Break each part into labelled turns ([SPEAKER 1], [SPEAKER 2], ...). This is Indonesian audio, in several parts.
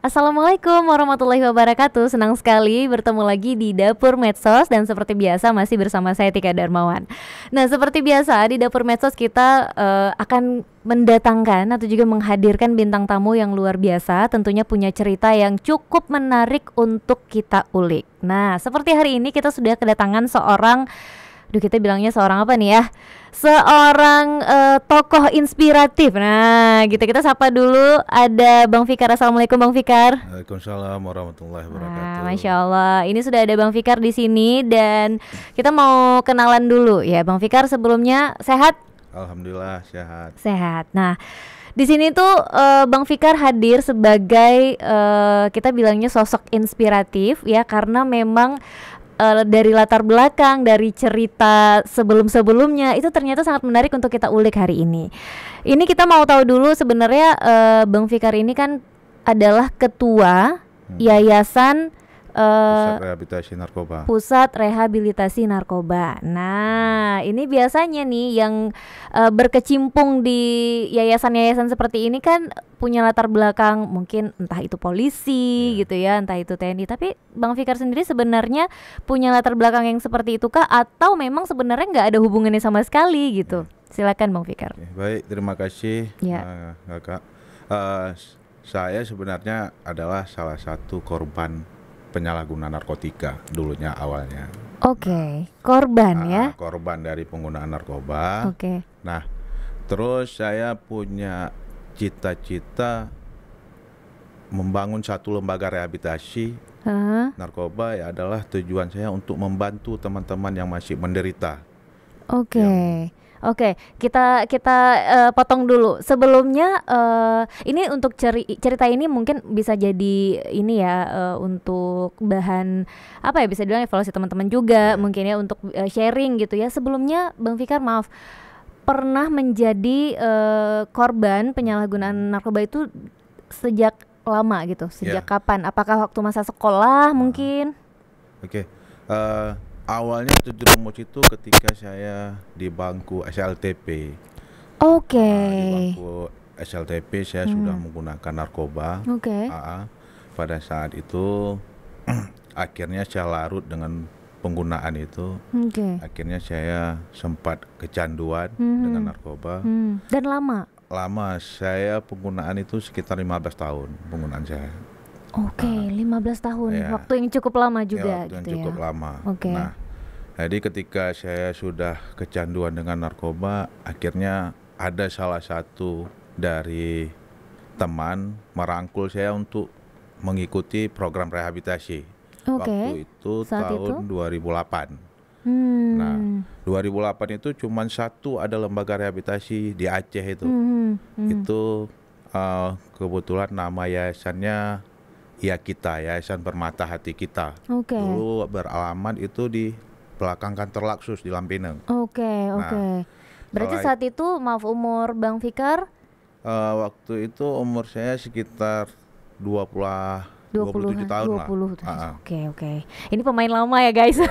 [SPEAKER 1] Assalamualaikum warahmatullahi wabarakatuh. Senang sekali bertemu lagi di Dapur Medsos dan seperti biasa masih bersama saya Tika Darmawan. Nah, seperti biasa di Dapur Medsos kita akan mendatangkan atau juga menghadirkan bintang tamu yang luar biasa, tentunya punya cerita yang cukup menarik untuk kita ulik. Nah, seperti hari ini kita sudah kedatangan seorang, kita bilangnya seorang apa nih ya? Seorang tokoh inspiratif. Nah, gitu kita sapa dulu. Ada Bang Fikar. Assalamualaikum Bang Fikar.
[SPEAKER 2] Waalaikumsalam warahmatullahi wabarakatuh.
[SPEAKER 1] Masya Allah. Ini sudah ada Bang Fikar di sini dan kita mau kenalan dulu ya, Bang Fikar. Sebelumnya sehat?
[SPEAKER 2] Alhamdulillah sehat.
[SPEAKER 1] Sehat. Nah, di sini tuh Bang Fikar hadir sebagai kita bilangnya sosok inspiratif ya, karena memang dari latar belakang, dari cerita sebelum-sebelumnya itu ternyata sangat menarik untuk kita ulik hari ini. Ini kita mau tahu dulu sebenarnya Bang Fikar ini kan adalah ketua Yayasan
[SPEAKER 2] Pusat Rehabilitasi Narkoba.
[SPEAKER 1] Pusat Rehabilitasi Narkoba. Nah, ini biasanya nih yang berkecimpung di yayasan-yayasan seperti ini kan punya latar belakang mungkin entah itu polisi gitu ya, entah itu TNI. Tapi Bang Fikar sendiri sebenarnya punya latar belakang yang seperti itu kah, atau memang sebenarnya nggak ada hubungannya sama sekali gitu? Silakan Bang Fikar.
[SPEAKER 2] Baik, terima kasih Kakak. Saya sebenarnya adalah salah satu korban penyalahgunaan narkotika dulunya awalnya.
[SPEAKER 1] Oke, korban ya?
[SPEAKER 2] Korban dari penggunaan narkoba.
[SPEAKER 1] Oke.
[SPEAKER 2] Nah, terus saya punya cita-cita membangun satu lembaga rehabilitasi narkoba, ya adalah tujuan saya untuk membantu teman-teman yang masih menderita.
[SPEAKER 1] Oke, kita potong dulu. Sebelumnya ini untuk cerita ini mungkin bisa jadi ini ya, untuk bahan apa ya, bisa dibilang evaluasi teman-teman juga mungkin ya, untuk sharing gitu ya. Sebelumnya Bang Fikar, maaf, pernah menjadi korban penyalahgunaan narkoba itu sejak lama gitu? Sejak kapan? Apakah waktu masa sekolah mungkin?
[SPEAKER 2] Oke. Awalnya terjerumus itu ketika saya di bangku SLTP. Di bangku SLTP saya sudah menggunakan narkoba. Pada saat itu akhirnya saya larut dengan penggunaan itu. Akhirnya saya sempat kecanduan dengan narkoba.
[SPEAKER 1] Dan lama?
[SPEAKER 2] Lama, saya penggunaan itu sekitar 15 tahun penggunaan saya.
[SPEAKER 1] 15 tahun, waktu yang cukup lama juga
[SPEAKER 2] waktu yang
[SPEAKER 1] gitu
[SPEAKER 2] cukup
[SPEAKER 1] ya.
[SPEAKER 2] lama. Nah, jadi ketika saya sudah kecanduan dengan narkoba, akhirnya ada salah satu dari teman merangkul saya untuk mengikuti program rehabilitasi. Waktu itu tahun 2008. Nah, 2008 itu cuma satu ada lembaga rehabilitasi di Aceh itu. Itu kebetulan nama yayasannya Ya Kita, Yayasan Permata Hati Kita. Dulu beralamat itu di belakang kantor Laksus di Lampineng.
[SPEAKER 1] Berarti saat itu, maaf, umur Bang Fikar?
[SPEAKER 2] Waktu itu umur saya sekitar 27 tahun lah.
[SPEAKER 1] Oke. Ini pemain lama ya guys.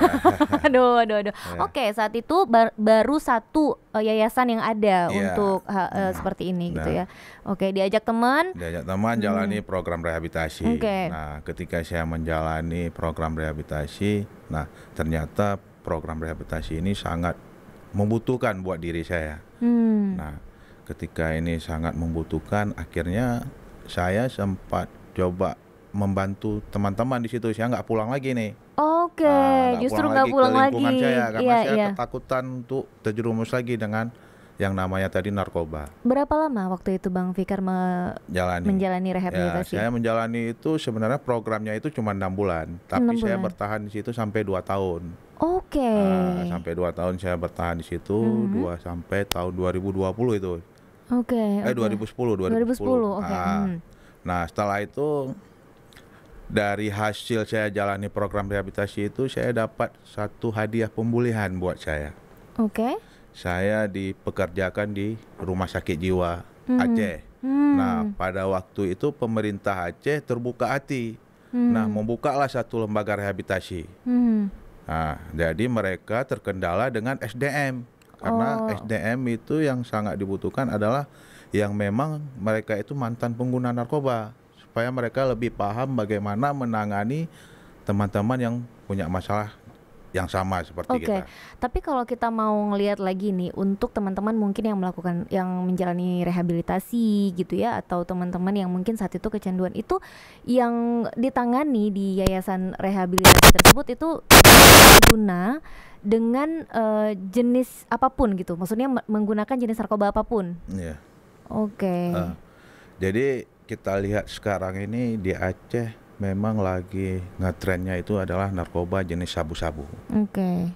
[SPEAKER 1] Aduh. Saat itu baru satu yayasan yang ada untuk seperti ini gitu ya. Diajak teman
[SPEAKER 2] jalani program rehabilitasi. Nah, ketika saya menjalani program rehabilitasi, nah ternyata program rehabilitasi ini sangat membutuhkan buat diri saya. Nah, ketika ini sangat membutuhkan, akhirnya saya sempat coba membantu teman-teman di situ. Saya nggak pulang lagi nih.
[SPEAKER 1] Justru nggak pulang lagi.
[SPEAKER 2] Saya, karena saya ketakutan untuk terjerumus lagi dengan yang namanya tadi narkoba.
[SPEAKER 1] Berapa lama waktu itu Bang Fikar menjalani rehabilitasi?
[SPEAKER 2] Saya menjalani itu sebenarnya programnya itu cuma 6 bulan, tapi saya bertahan di situ sampai 2 tahun. Sampai 2 tahun saya bertahan di situ, 2 sampai tahun 2020 itu. 2010. Nah, setelah itu dari hasil saya jalani program rehabilitasi itu, saya dapat satu hadiah pemulihan buat saya. Saya dipekerjakan di Rumah Sakit Jiwa Aceh. Nah, pada waktu itu pemerintah Aceh terbuka hati. Nah, membukalah satu lembaga rehabilitasi. Nah, jadi mereka terkendala dengan SDM. Karena SDM itu yang sangat dibutuhkan adalah yang memang mereka itu mantan pengguna narkoba. supaya mereka lebih paham bagaimana menangani teman-teman yang punya masalah yang sama seperti
[SPEAKER 1] Oke,
[SPEAKER 2] kita.
[SPEAKER 1] tapi kalau kita mau ngelihat lagi nih untuk teman-teman mungkin yang melakukan yang menjalani rehabilitasi gitu ya, atau teman-teman yang mungkin saat itu kecanduan itu yang ditangani di yayasan rehabilitasi tersebut itu guna dengan jenis apapun gitu, maksudnya menggunakan jenis narkoba apapun.
[SPEAKER 2] Iya.
[SPEAKER 1] Oke.
[SPEAKER 2] Jadi kita lihat sekarang ini di Aceh memang lagi ngetrennya itu adalah narkoba jenis sabu-sabu.
[SPEAKER 1] Oke.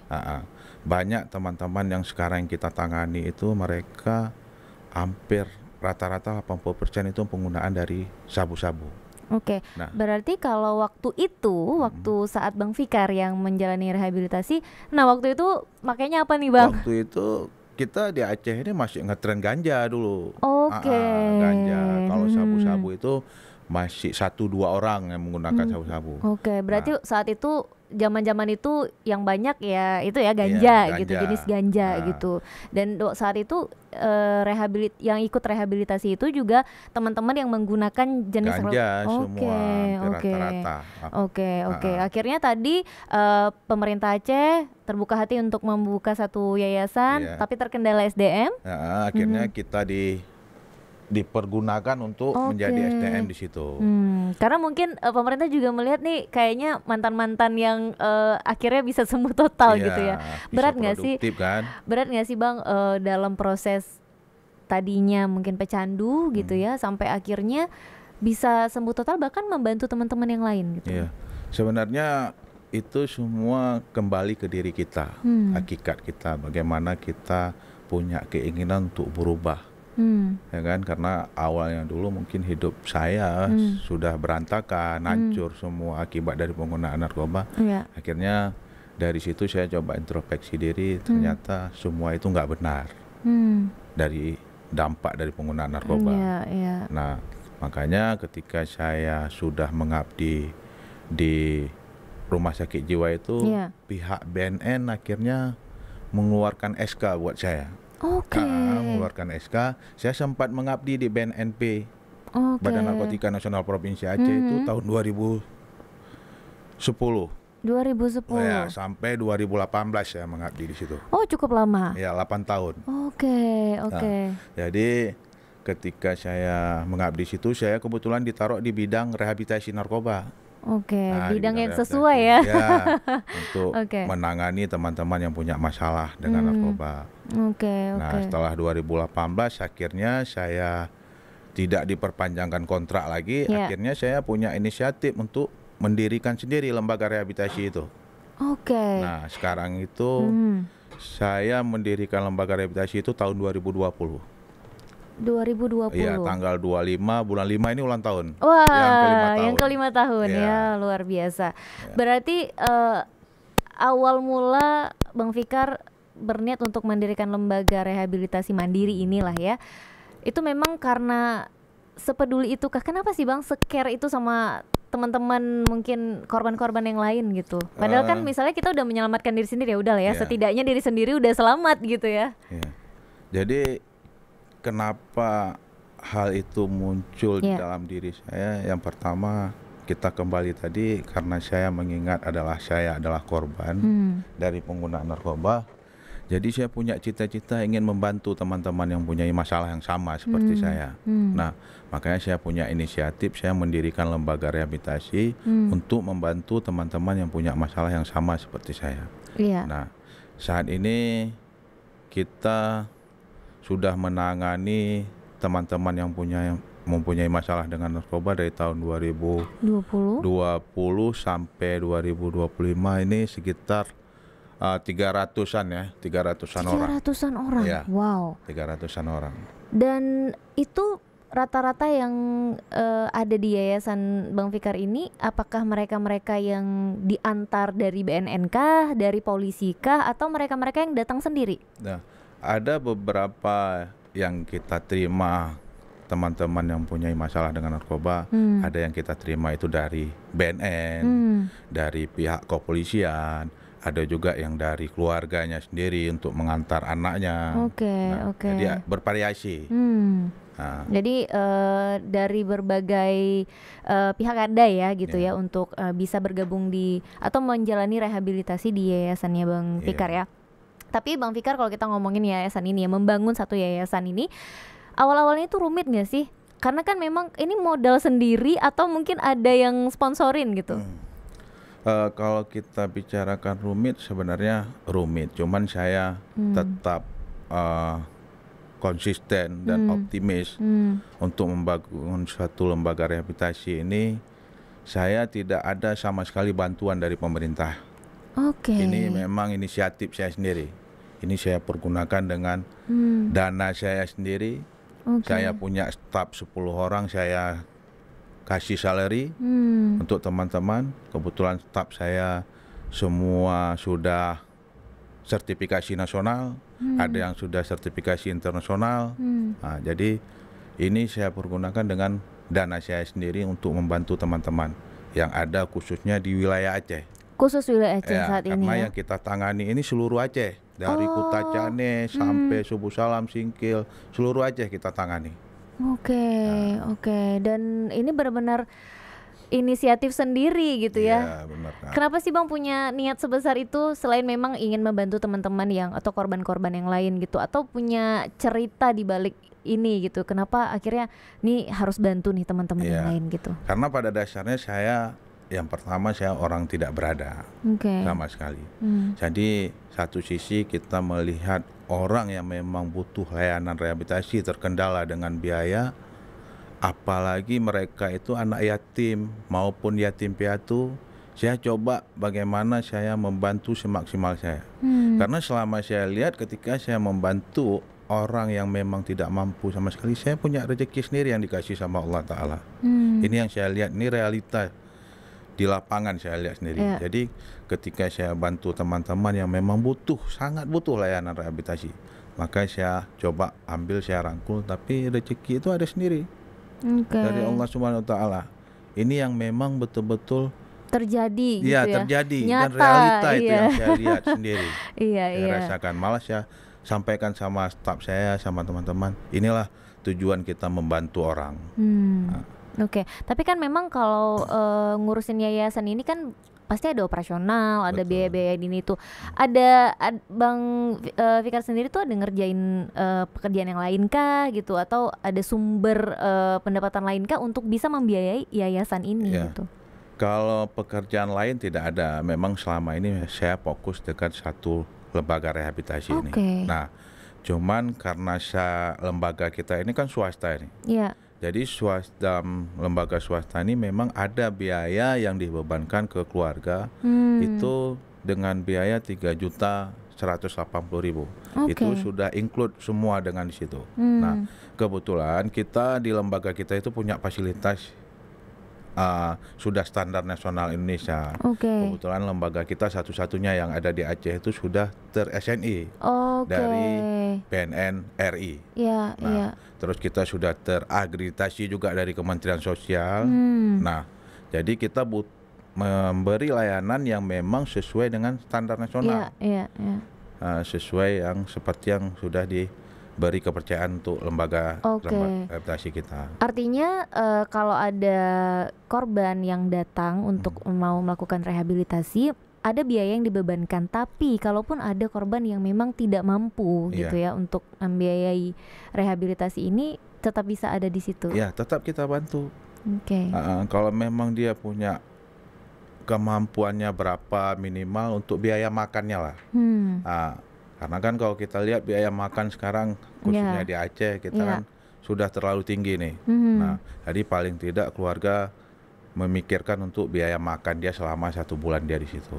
[SPEAKER 2] Banyak teman-teman yang sekarang kita tangani itu mereka hampir rata-rata 80% itu penggunaan dari sabu-sabu.
[SPEAKER 1] Oke,
[SPEAKER 2] Nah,
[SPEAKER 1] berarti kalau waktu itu, waktu saat Bang Fikar yang menjalani rehabilitasi, nah waktu itu makanya apa nih Bang?
[SPEAKER 2] waktu itu kita di Aceh ini masih ngetren ganja dulu.
[SPEAKER 1] Oke.
[SPEAKER 2] Ganja. Kalau sabu-sabu itu masih 1-2 orang yang menggunakan sabu-sabu.
[SPEAKER 1] Oke, berarti saat itu zaman-zaman itu yang banyak ya itu ya
[SPEAKER 2] Iya,
[SPEAKER 1] ganja gitu,
[SPEAKER 2] ganja.
[SPEAKER 1] jenis ganja gitu. Dan saat itu yang ikut rehabilitasi itu juga teman-teman yang menggunakan jenis
[SPEAKER 2] Ganja semua hampir
[SPEAKER 1] oke.
[SPEAKER 2] rata-rata.
[SPEAKER 1] Oke. Akhirnya tadi pemerintah Aceh terbuka hati untuk membuka satu yayasan,
[SPEAKER 2] Iya.
[SPEAKER 1] tapi terkendala SDM.
[SPEAKER 2] Akhirnya kita dipergunakan untuk menjadi SDM di situ.
[SPEAKER 1] Karena mungkin pemerintah juga melihat nih kayaknya mantan-mantan yang akhirnya bisa sembuh total
[SPEAKER 2] Iya,
[SPEAKER 1] gitu ya.
[SPEAKER 2] bisa
[SPEAKER 1] Berat nggak sih?
[SPEAKER 2] produktif kan?
[SPEAKER 1] Berat nggak sih Bang dalam proses tadinya mungkin pecandu gitu ya, sampai akhirnya bisa sembuh total bahkan membantu teman-teman yang lain gitu.
[SPEAKER 2] Iya. Sebenarnya itu semua kembali ke diri kita, hakikat kita, bagaimana kita punya keinginan untuk berubah. Ya kan, karena awalnya dulu mungkin hidup saya sudah berantakan, hancur semua akibat dari penggunaan narkoba.
[SPEAKER 1] Iya.
[SPEAKER 2] Akhirnya dari situ saya coba introspeksi diri, ternyata semua itu nggak benar dari dampak dari penggunaan narkoba.
[SPEAKER 1] Iya.
[SPEAKER 2] Nah, makanya ketika saya sudah mengabdi di rumah sakit jiwa itu, pihak BNN akhirnya mengeluarkan SK buat saya.
[SPEAKER 1] Oke.
[SPEAKER 2] Mengeluarkan SK. Saya sempat mengabdi di BNNP, Badan Narkotika Nasional Provinsi Aceh itu tahun 2010.
[SPEAKER 1] 2010.
[SPEAKER 2] Ya, sampai 2018 saya mengabdi di situ.
[SPEAKER 1] Oh, cukup lama.
[SPEAKER 2] Ya, 8 tahun.
[SPEAKER 1] Oke.
[SPEAKER 2] Jadi ketika saya mengabdi di situ, saya kebetulan ditaruh di bidang rehabilitasi narkoba.
[SPEAKER 1] Oke,
[SPEAKER 2] Nah,
[SPEAKER 1] bidang
[SPEAKER 2] di
[SPEAKER 1] yang
[SPEAKER 2] rehabilitasi.
[SPEAKER 1] sesuai ya.
[SPEAKER 2] Ya, untuk
[SPEAKER 1] Oke.
[SPEAKER 2] menangani teman-teman yang punya masalah dengan narkoba.
[SPEAKER 1] Oke.
[SPEAKER 2] Nah, setelah 2018 akhirnya saya tidak diperpanjangkan kontrak lagi. Akhirnya saya punya inisiatif untuk mendirikan sendiri lembaga rehabilitasi itu.
[SPEAKER 1] Oke.
[SPEAKER 2] Nah, sekarang itu saya mendirikan lembaga rehabilitasi itu tahun 2020.
[SPEAKER 1] 2020.
[SPEAKER 2] Iya, tanggal 25 bulan 5 ini ulang tahun.
[SPEAKER 1] Wah, yang kelima tahun
[SPEAKER 2] Iya.
[SPEAKER 1] ya, luar biasa. Berarti awal mula Bang Fikar berniat untuk mendirikan lembaga rehabilitasi mandiri inilah ya. Itu memang karena sepeduli itu kah? Kenapa sih Bang se-care itu sama teman-teman mungkin korban-korban yang lain gitu? Padahal kan misalnya kita udah menyelamatkan diri sendiri ya udah lah ya, setidaknya diri sendiri udah selamat gitu ya.
[SPEAKER 2] Iya. Jadi kenapa hal itu muncul di dalam diri saya? Yang pertama, kita kembali tadi karena saya mengingat saya adalah korban dari penggunaan narkoba. Jadi saya punya cita-cita ingin membantu teman-teman yang punya masalah yang sama seperti saya. Nah, makanya saya punya inisiatif, saya mendirikan lembaga rehabilitasi untuk membantu teman-teman yang punya masalah yang sama seperti saya. Nah, saat ini kita sudah menangani teman-teman yang mempunyai masalah dengan narkoba dari tahun 2020 sampai 2025 ini sekitar 300-an ya, 300-an orang.
[SPEAKER 1] 300-an orang.
[SPEAKER 2] Ya,
[SPEAKER 1] wow.
[SPEAKER 2] 300-an orang.
[SPEAKER 1] Dan itu rata-rata yang ada di yayasan Bang Fikar ini, apakah mereka-mereka yang diantar dari BNN kah, dari polisi kah, atau mereka-mereka yang datang sendiri?
[SPEAKER 2] Nah, ada beberapa yang kita terima teman-teman yang punya masalah dengan narkoba, ada yang kita terima itu dari BNN, dari pihak kepolisian, ada juga yang dari keluarganya sendiri untuk mengantar anaknya. Jadi bervariasi. Nah,
[SPEAKER 1] Jadi dari berbagai pihak ada ya gitu ya untuk bisa bergabung di atau menjalani rehabilitasi di yayasannya Bang Fikar ya. Tapi Bang Fikar, kalau kita ngomongin yayasan ini ya, membangun satu yayasan ini, awal-awalnya itu rumit nggak sih? Karena kan memang ini modal sendiri atau mungkin ada yang sponsorin gitu.
[SPEAKER 2] Kalau kita bicarakan rumit, sebenarnya rumit. Cuman saya tetap konsisten dan optimis untuk membangun suatu lembaga rehabilitasi ini. Saya tidak ada sama sekali bantuan dari pemerintah. Ini memang inisiatif saya sendiri. Ini saya pergunakan dengan dana saya sendiri. Saya punya staf 10 orang, saya kasih salary untuk teman-teman. Kebetulan staf saya semua sudah sertifikasi nasional, ada yang sudah sertifikasi internasional. Nah, jadi ini saya pergunakan dengan dana saya sendiri untuk membantu teman-teman yang ada khususnya di wilayah Aceh.
[SPEAKER 1] Khusus wilayah Aceh saat ini
[SPEAKER 2] Karena
[SPEAKER 1] ya?
[SPEAKER 2] yang kita tangani ini seluruh Aceh, dari Kutacane sampai Subuh Salam, Singkil, seluruh Aceh kita tangani.
[SPEAKER 1] Oke. Dan ini benar-benar inisiatif sendiri gitu ya.
[SPEAKER 2] Iya, benar.
[SPEAKER 1] Kenapa sih Bang punya niat sebesar itu, selain memang ingin membantu teman-teman yang atau korban-korban yang lain gitu, atau punya cerita di balik ini gitu? Kenapa akhirnya nih harus bantu nih teman-teman yang lain gitu?
[SPEAKER 2] Karena pada dasarnya yang pertama saya orang tidak berada sama sekali. Jadi satu sisi kita melihat orang yang memang butuh layanan rehabilitasi terkendala dengan biaya, apalagi mereka itu anak yatim maupun yatim piatu. Saya coba bagaimana saya membantu semaksimal saya. Karena selama saya lihat ketika saya membantu orang yang memang tidak mampu sama sekali, saya punya rezeki sendiri yang dikasih sama Allah Ta'ala. Ini yang saya lihat, ini realita di lapangan saya lihat sendiri. Jadi ketika saya bantu teman-teman yang memang sangat butuh layanan rehabilitasi, maka saya coba ambil, saya rangkul, tapi rezeki itu ada sendiri dari Allah Subhanahu Wa Taala. Ini yang memang betul-betul
[SPEAKER 1] terjadi gitu
[SPEAKER 2] ya,
[SPEAKER 1] ya,
[SPEAKER 2] terjadi
[SPEAKER 1] nyata,
[SPEAKER 2] dan realita itu yang saya lihat sendiri. Saya rasakan, malah saya sampaikan sama staf saya, sama teman-teman, inilah tujuan kita membantu orang.
[SPEAKER 1] Tapi kan memang kalau ngurusin yayasan ini kan pasti ada operasional, ada biaya-biaya ini tuh. Ada Bang Fikar sendiri tuh ada ngerjain pekerjaan yang lain kah gitu, atau ada sumber pendapatan lain kah untuk bisa membiayai yayasan ini gitu?
[SPEAKER 2] Kalau pekerjaan lain tidak ada. Memang selama ini saya fokus dengan satu lembaga rehabilitasi ini. Nah, cuman karena lembaga kita ini kan swasta ini. Jadi lembaga swasta ini memang ada biaya yang dibebankan ke keluarga, itu dengan biaya 3.180.000. Itu sudah include semua dengan di situ. Nah, kebetulan kita di lembaga kita itu punya fasilitas sudah standar nasional Indonesia. Kebetulan lembaga kita satu-satunya yang ada di Aceh itu sudah ter-SNI dari PNN RI. Terus kita sudah terakreditasi juga dari Kementerian Sosial. Nah, jadi kita memberi layanan yang memang sesuai dengan standar nasional. Sesuai yang seperti yang sudah diberi kepercayaan untuk lembaga rehabilitasi kita.
[SPEAKER 1] Artinya kalau ada korban yang datang untuk mau melakukan rehabilitasi, ada biaya yang dibebankan. Tapi kalaupun ada korban yang memang tidak mampu gitu ya untuk membiayai rehabilitasi ini, tetap bisa ada di situ.
[SPEAKER 2] Ya, tetap kita bantu. Kalau memang dia punya kemampuannya berapa minimal untuk biaya makannya lah. Karena kan kalau kita lihat biaya makan sekarang khususnya di Aceh kita kan sudah terlalu tinggi nih. Nah, jadi paling tidak keluarga memikirkan untuk biaya makan dia selama 1 bulan dia di situ.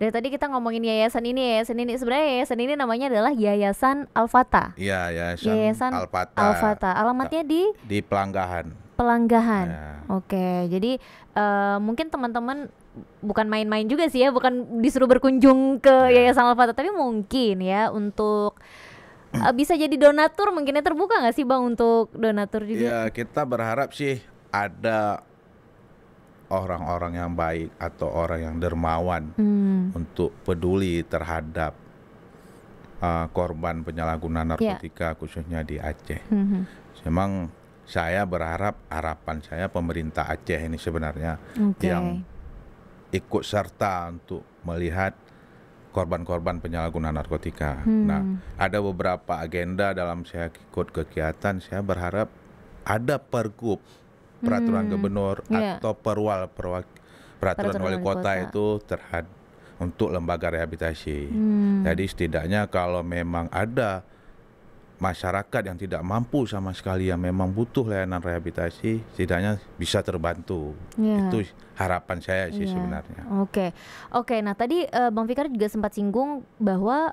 [SPEAKER 1] Dari tadi kita ngomongin yayasan ini. Sebenarnya yayasan ini namanya adalah Yayasan Al-Fatah.
[SPEAKER 2] Iya, Yayasan
[SPEAKER 1] Al-Fatah. Alamatnya di
[SPEAKER 2] Pelanggahan.
[SPEAKER 1] Jadi mungkin teman-teman bukan main-main juga sih ya, bukan disuruh berkunjung ke Yayasan Al-Fatah, tapi mungkin ya untuk bisa jadi donatur, mungkinnya terbuka nggak sih Bang untuk donatur juga?
[SPEAKER 2] Ya, kita berharap sih ada orang-orang yang baik atau orang yang dermawan untuk peduli terhadap korban penyalahgunaan
[SPEAKER 1] Ya.
[SPEAKER 2] narkotika khususnya di Aceh.
[SPEAKER 1] Mhm.
[SPEAKER 2] Memang saya berharap, harapan saya pemerintah Aceh ini sebenarnya
[SPEAKER 1] Oke.
[SPEAKER 2] yang ikut serta untuk melihat korban-korban penyalahgunaan narkotika. Nah, ada beberapa agenda dalam saya ikut kegiatan, saya berharap ada pergub peraturan gubernur
[SPEAKER 1] Iya.
[SPEAKER 2] atau peraturan wali kota itu untuk lembaga rehabilitasi. Jadi setidaknya kalau memang ada masyarakat yang tidak mampu sama sekali yang memang butuh layanan rehabilitasi, setidaknya bisa terbantu.
[SPEAKER 1] Iya.
[SPEAKER 2] Itu harapan saya sih
[SPEAKER 1] Iya.
[SPEAKER 2] sebenarnya.
[SPEAKER 1] Oke. Nah tadi Bang Fikar juga sempat singgung bahwa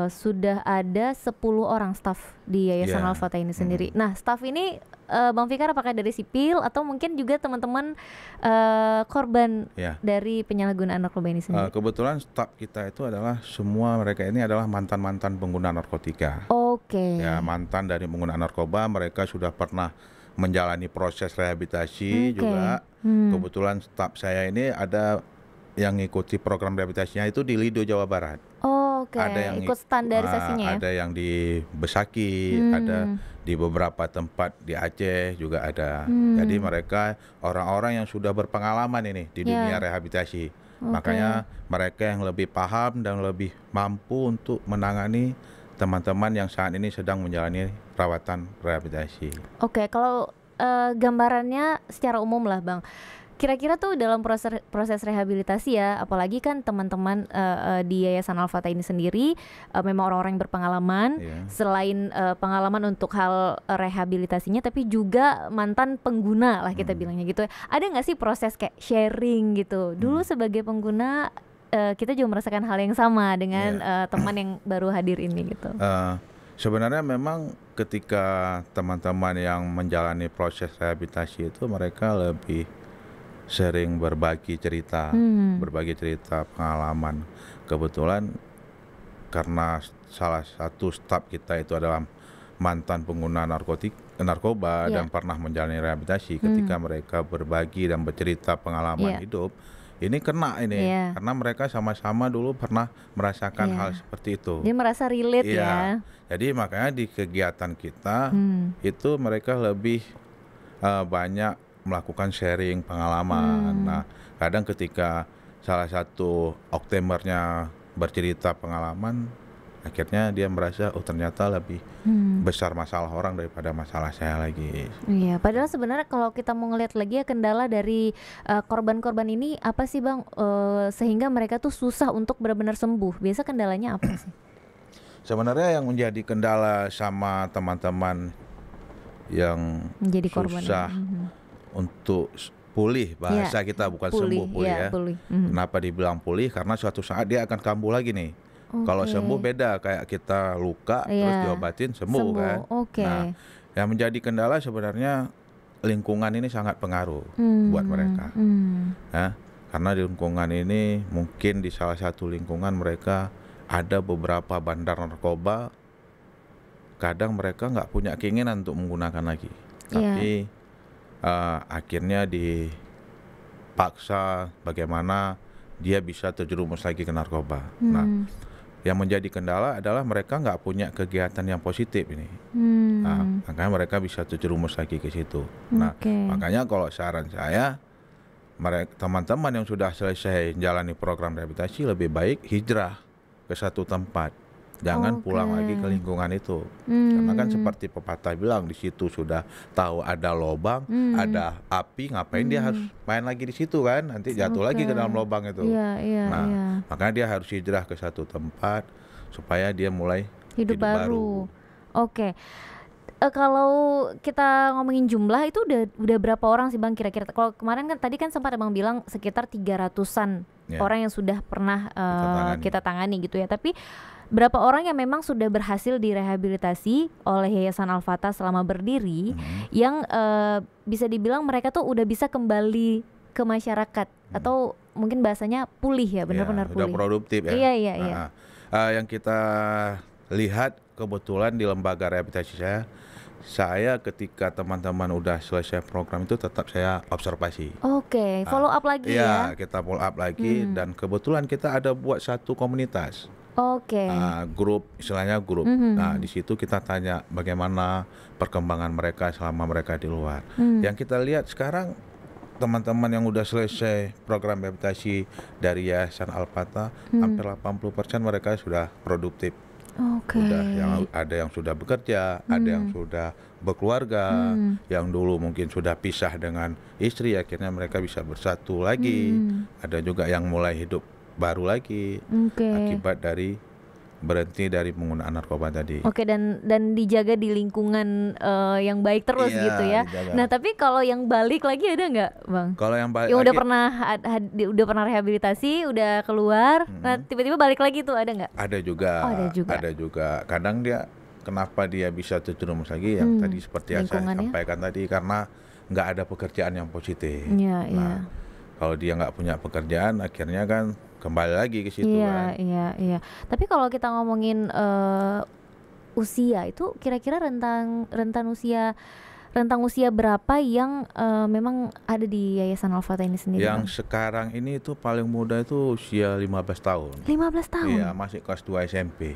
[SPEAKER 1] sudah ada 10 orang staf di Yayasan
[SPEAKER 2] Iya.
[SPEAKER 1] Al-Fatah ini sendiri. Nah staf ini Bang Fikar apakah dari sipil atau mungkin juga teman-teman korban
[SPEAKER 2] Ya.
[SPEAKER 1] dari penyalahgunaan narkoba ini sendiri?
[SPEAKER 2] Kebetulan staf kita itu adalah semua mereka ini adalah mantan-mantan pengguna narkotika.
[SPEAKER 1] Oke.
[SPEAKER 2] Ya, mantan dari penggunaan narkoba, mereka sudah pernah menjalani proses rehabilitasi
[SPEAKER 1] Oke.
[SPEAKER 2] juga. Kebetulan staf saya ini ada yang ngikuti program rehabilitasinya itu di Lido Jawa Barat.
[SPEAKER 1] Oke.
[SPEAKER 2] Ada yang
[SPEAKER 1] Ikut standarisasinya ya?
[SPEAKER 2] ada yang di Besaki, ada di beberapa tempat di Aceh juga ada. Jadi mereka orang-orang yang sudah berpengalaman ini di dunia rehabilitasi. Makanya mereka yang lebih paham dan lebih mampu untuk menangani teman-teman yang saat ini sedang menjalani perawatan rehabilitasi.
[SPEAKER 1] Oke, kalau gambarannya secara umum lah Bang, kira-kira tuh dalam proses rehabilitasi ya, apalagi kan teman-teman di Yayasan Al-Fatah ini sendiri memang orang-orang yang berpengalaman.
[SPEAKER 2] Iya.
[SPEAKER 1] Selain pengalaman untuk hal rehabilitasinya, tapi juga mantan pengguna lah kita bilangnya gitu. Ada nggak sih proses kayak sharing gitu? Dulu sebagai pengguna kita juga merasakan hal yang sama dengan teman yang baru hadir ini gitu.
[SPEAKER 2] Sebenarnya memang ketika teman-teman yang menjalani proses rehabilitasi itu mereka lebih sering berbagi cerita pengalaman. Kebetulan karena salah satu staf kita itu adalah mantan pengguna narkoba dan pernah menjalani rehabilitasi. Ketika mereka berbagi dan bercerita pengalaman hidup, ini kena ini karena mereka sama-sama dulu pernah merasakan hal seperti itu.
[SPEAKER 1] Dia merasa relate ya.
[SPEAKER 2] Jadi makanya di kegiatan kita itu mereka lebih banyak melakukan sharing pengalaman. Nah, kadang ketika salah satu oktembernya bercerita pengalaman, akhirnya dia merasa ternyata lebih besar masalah orang daripada masalah saya lagi.
[SPEAKER 1] Iya, padahal sebenarnya kalau kita mau ngeliat lagi ya kendala dari korban-korban ini apa sih Bang, sehingga mereka tuh susah untuk benar-benar sembuh. Biasa kendalanya apa sih?
[SPEAKER 2] Sebenarnya yang menjadi kendala sama teman-teman yang
[SPEAKER 1] Menjadi korban
[SPEAKER 2] susah untuk pulih, bahasa kita bukan sembuh, pulih ya. Kenapa dibilang pulih? Karena suatu saat dia akan kambuh lagi nih. Kalau sembuh beda, kayak kita luka terus diobatin sembuh kan. Nah, yang menjadi kendala sebenarnya lingkungan ini sangat pengaruh buat mereka. Nah, karena di lingkungan ini mungkin di salah satu lingkungan mereka ada beberapa bandar narkoba. Kadang mereka nggak punya keinginan untuk menggunakan lagi, tapi akhirnya dipaksa bagaimana dia bisa terjerumus lagi ke narkoba. Nah, yang menjadi kendala adalah mereka nggak punya kegiatan yang positif ini. Nah, makanya mereka bisa terjerumus lagi ke situ. Nah, makanya kalau saran saya, teman-teman yang sudah selesai jalani program rehabilitasi lebih baik hijrah ke satu tempat. Jangan pulang lagi ke lingkungan itu. Karena kan seperti pepatah bilang, di situ sudah tahu ada lubang, ada api, ngapain dia harus main lagi di situ kan? Nanti jatuh lagi ke dalam lubang itu. Nah, makanya dia harus hijrah ke satu tempat supaya dia mulai hidup baru.
[SPEAKER 1] Kalau kita ngomongin jumlah itu udah berapa orang sih Bang kira-kira? Kalau kemarin kan tadi kan sempat Abang bilang sekitar 300-an orang yang sudah pernah kita tangani gitu ya. Tapi berapa orang yang memang sudah berhasil direhabilitasi oleh Yayasan Al-Fatah selama berdiri yang bisa dibilang mereka tuh udah bisa kembali ke masyarakat atau mungkin bahasanya pulih ya, benar-benar pulih.
[SPEAKER 2] Udah produktif ya.
[SPEAKER 1] Iya.
[SPEAKER 2] Yang kita lihat kebetulan di lembaga rehabilitasi saya ketika teman-teman udah selesai program itu tetap saya observasi.
[SPEAKER 1] Follow up lagi ya.
[SPEAKER 2] Iya, kita follow up lagi dan kebetulan kita ada buat satu komunitas.
[SPEAKER 1] Oke.
[SPEAKER 2] Grup, istilahnya grup. Nah, di situ kita tanya bagaimana perkembangan mereka selama mereka di luar. Yang kita lihat sekarang teman-teman yang udah selesai program rehabilitasi dari Yayasan Al-Fatah, hampir 80% mereka sudah produktif.
[SPEAKER 1] Oke.
[SPEAKER 2] Udah ada yang sudah bekerja, ada yang sudah berkeluarga, yang dulu mungkin sudah pisah dengan istri, akhirnya mereka bisa bersatu lagi. Ada juga yang mulai hidup baru lagi akibat dari berhenti dari penggunaan narkoba tadi.
[SPEAKER 1] Oke, dan dijaga di lingkungan yang baik terus gitu ya.
[SPEAKER 2] Dijaga.
[SPEAKER 1] Nah, tapi kalau yang balik lagi ada nggak, Bang?
[SPEAKER 2] Kalau yang balik
[SPEAKER 1] Yang udah
[SPEAKER 2] lagi,
[SPEAKER 1] udah pernah rehabilitasi, udah keluar, nah tiba-tiba balik lagi tuh ada nggak?
[SPEAKER 2] ada juga.
[SPEAKER 1] Oh, ada juga.
[SPEAKER 2] Ada juga. Kadang kenapa dia bisa terjerumus lagi yang tadi seperti yang saya
[SPEAKER 1] Lingkungannya.
[SPEAKER 2] sampaikan tadi, karena nggak ada pekerjaan yang positif.
[SPEAKER 1] Iya, iya.
[SPEAKER 2] Kalau dia nggak punya pekerjaan, akhirnya kan kembali lagi ke situ kan.
[SPEAKER 1] Iya. Tapi kalau kita ngomongin usia itu kira-kira rentang usia berapa yang memang ada di Yayasan Al-Fatah ini sendiri?
[SPEAKER 2] Yang sekarang ini itu paling muda itu usia 15 tahun.
[SPEAKER 1] 15 tahun?
[SPEAKER 2] Iya, masih kelas 2 SMP.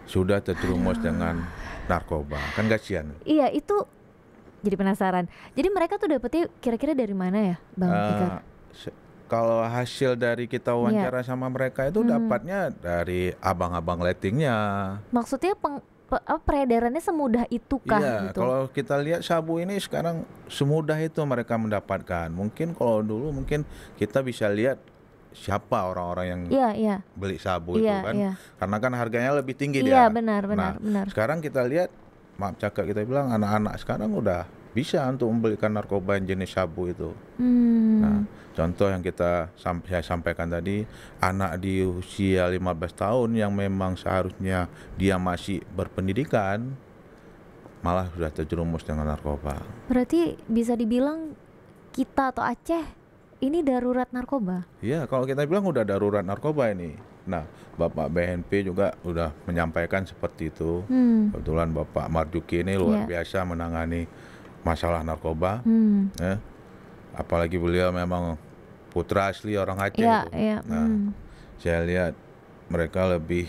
[SPEAKER 2] Sudah terjerumus dengan narkoba. Kan kasihan.
[SPEAKER 1] Iya, itu jadi penasaran. Jadi mereka tuh dapetnya kira-kira dari mana ya, Bang Fikar?
[SPEAKER 2] Kalau hasil dari kita wawancara sama mereka itu dapatnya dari abang-abang lettingnya.
[SPEAKER 1] Maksudnya peredarannya semudah itu kah?
[SPEAKER 2] Iya,
[SPEAKER 1] gitu?
[SPEAKER 2] kalau kita lihat sabu ini sekarang semudah itu mereka mendapatkan. Mungkin kalau dulu mungkin kita bisa lihat siapa orang-orang yang beli sabu itu kan. Karena kan harganya lebih tinggi dia.
[SPEAKER 1] Iya, benar.
[SPEAKER 2] Sekarang kita lihat, maaf cakap kita bilang, anak-anak sekarang udah bisa untuk membelikan narkoba yang jenis sabu itu. Nah, contoh yang saya sampaikan tadi, anak di usia 15 tahun yang memang seharusnya dia masih berpendidikan, malah sudah terjerumus dengan narkoba.
[SPEAKER 1] Berarti bisa dibilang kita atau Aceh ini darurat narkoba?
[SPEAKER 2] Iya, kalau kita bilang udah darurat narkoba ini. Nah, Bapak BNP juga udah menyampaikan seperti itu. Kebetulan Bapak Marjuki ini luar biasa menangani masalah narkoba. Apalagi beliau memang putra asli orang Aceh. Nah, saya lihat mereka lebih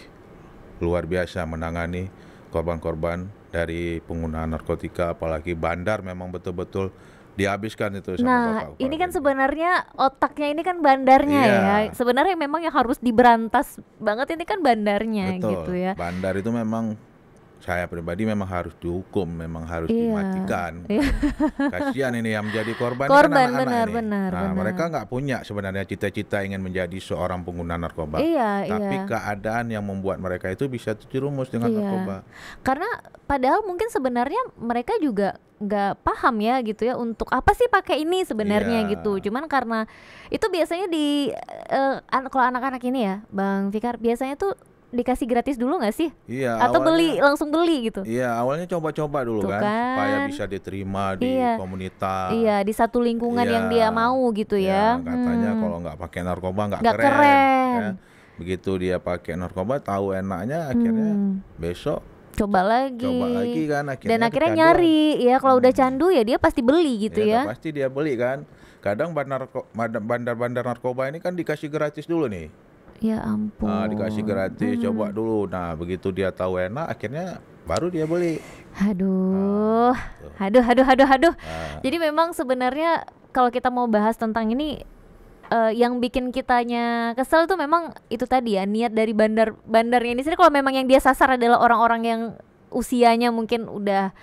[SPEAKER 2] luar biasa menangani korban-korban dari penggunaan narkotika, apalagi bandar memang betul-betul dihabiskan itu sama Bapak.
[SPEAKER 1] Ini kan sebenarnya otaknya ini kan bandarnya ya. Sebenarnya memang yang harus diberantas banget ini kan bandarnya.
[SPEAKER 2] Betul.
[SPEAKER 1] Gitu ya.
[SPEAKER 2] Bandar itu memang saya pribadi memang harus dihukum, memang harus dimatikan. Kasihan ini yang menjadi korban kan anak-anak ini.
[SPEAKER 1] Benar.
[SPEAKER 2] Mereka nggak punya sebenarnya cita-cita ingin menjadi seorang pengguna narkoba. Tapi keadaan yang membuat mereka itu bisa terjerumus dengan narkoba.
[SPEAKER 1] Karena padahal mungkin sebenarnya mereka juga nggak paham ya gitu ya untuk apa sih pakai ini sebenarnya gitu. Cuman karena itu biasanya kalau anak-anak ini ya, Bang Fikar, biasanya tuh dikasih gratis dulu nggak sih?
[SPEAKER 2] Iya.
[SPEAKER 1] Atau langsung beli gitu?
[SPEAKER 2] Iya, awalnya coba-coba dulu kan, supaya bisa diterima di komunitas.
[SPEAKER 1] Iya, di satu lingkungan yang dia mau gitu ya.
[SPEAKER 2] Katanya kalau nggak pakai narkoba nggak keren. Ya. Begitu dia pakai narkoba, tahu enaknya, akhirnya besok coba lagi kan,
[SPEAKER 1] dan akhirnya nyari ya. Kalau udah candu ya dia pasti beli gitu ya.
[SPEAKER 2] Pasti dia beli kan. Kadang bandar-bandar narkoba ini kan dikasih gratis dulu nih.
[SPEAKER 1] Ya ampun.
[SPEAKER 2] Dikasih gratis, coba dulu. Nah, begitu dia tahu enak, akhirnya baru dia beli.
[SPEAKER 1] Aduh. Jadi memang sebenarnya kalau kita mau bahas tentang ini, yang bikin kitanya kesel tuh memang itu tadi ya, niat dari bandarnya ini sendiri. Kalau memang yang dia sasar adalah orang-orang yang usianya mungkin udah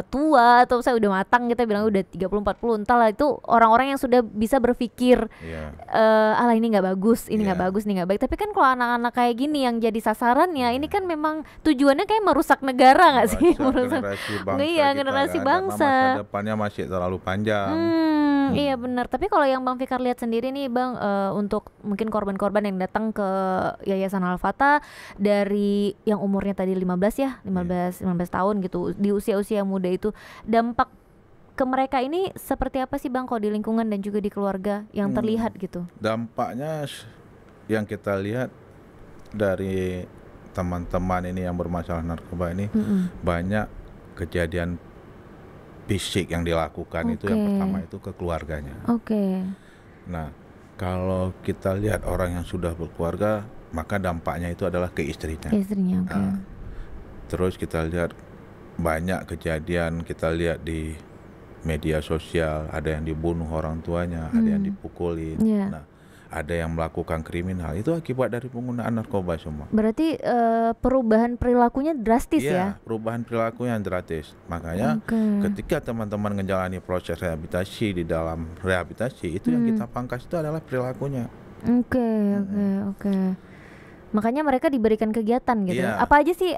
[SPEAKER 1] tua atau saya udah matang, kita bilang udah 30-40, entahlah, itu orang-orang yang sudah bisa berpikir ala ini nggak bagus, ini nggak bagus, ini nggak baik. Tapi kan kalau anak-anak kayak gini yang jadi sasarannya, ini kan memang tujuannya kayak merusak negara nggak sih?
[SPEAKER 2] Merusak
[SPEAKER 1] generasi bangsa.
[SPEAKER 2] Masa depannya masih terlalu panjang.
[SPEAKER 1] Iya benar. Tapi kalau yang Bang Fikar lihat sendiri nih Bang, untuk mungkin korban-korban yang datang ke Yayasan Al-Fatah dari yang umurnya tadi 15 tahun gitu, di usia-usia muda itu, dampak ke mereka ini seperti apa sih Bang, kalau di lingkungan dan juga di keluarga yang terlihat gitu?
[SPEAKER 2] Dampaknya yang kita lihat dari teman-teman ini yang bermasalah narkoba ini, banyak kejadian fisik yang dilakukan. Itu yang pertama itu ke keluarganya. Nah, kalau kita lihat orang yang sudah berkeluarga, maka dampaknya itu adalah ke istrinya.
[SPEAKER 1] Istrinya, oke.
[SPEAKER 2] Terus kita lihat banyak kejadian, kita lihat di media sosial, ada yang dibunuh orang tuanya, ada yang dipukulin.
[SPEAKER 1] Iya.
[SPEAKER 2] Nah, ada yang melakukan kriminal, itu akibat dari penggunaan narkoba semua.
[SPEAKER 1] Berarti perubahan perilakunya drastis ya?
[SPEAKER 2] Iya, perubahan perilakunya drastis. Makanya ketika teman-teman menjalani proses rehabilitasi, di dalam rehabilitasi itu yang kita pangkas itu adalah perilakunya.
[SPEAKER 1] Oke. Makanya mereka diberikan kegiatan gitu.
[SPEAKER 2] Iya.
[SPEAKER 1] Apa aja sih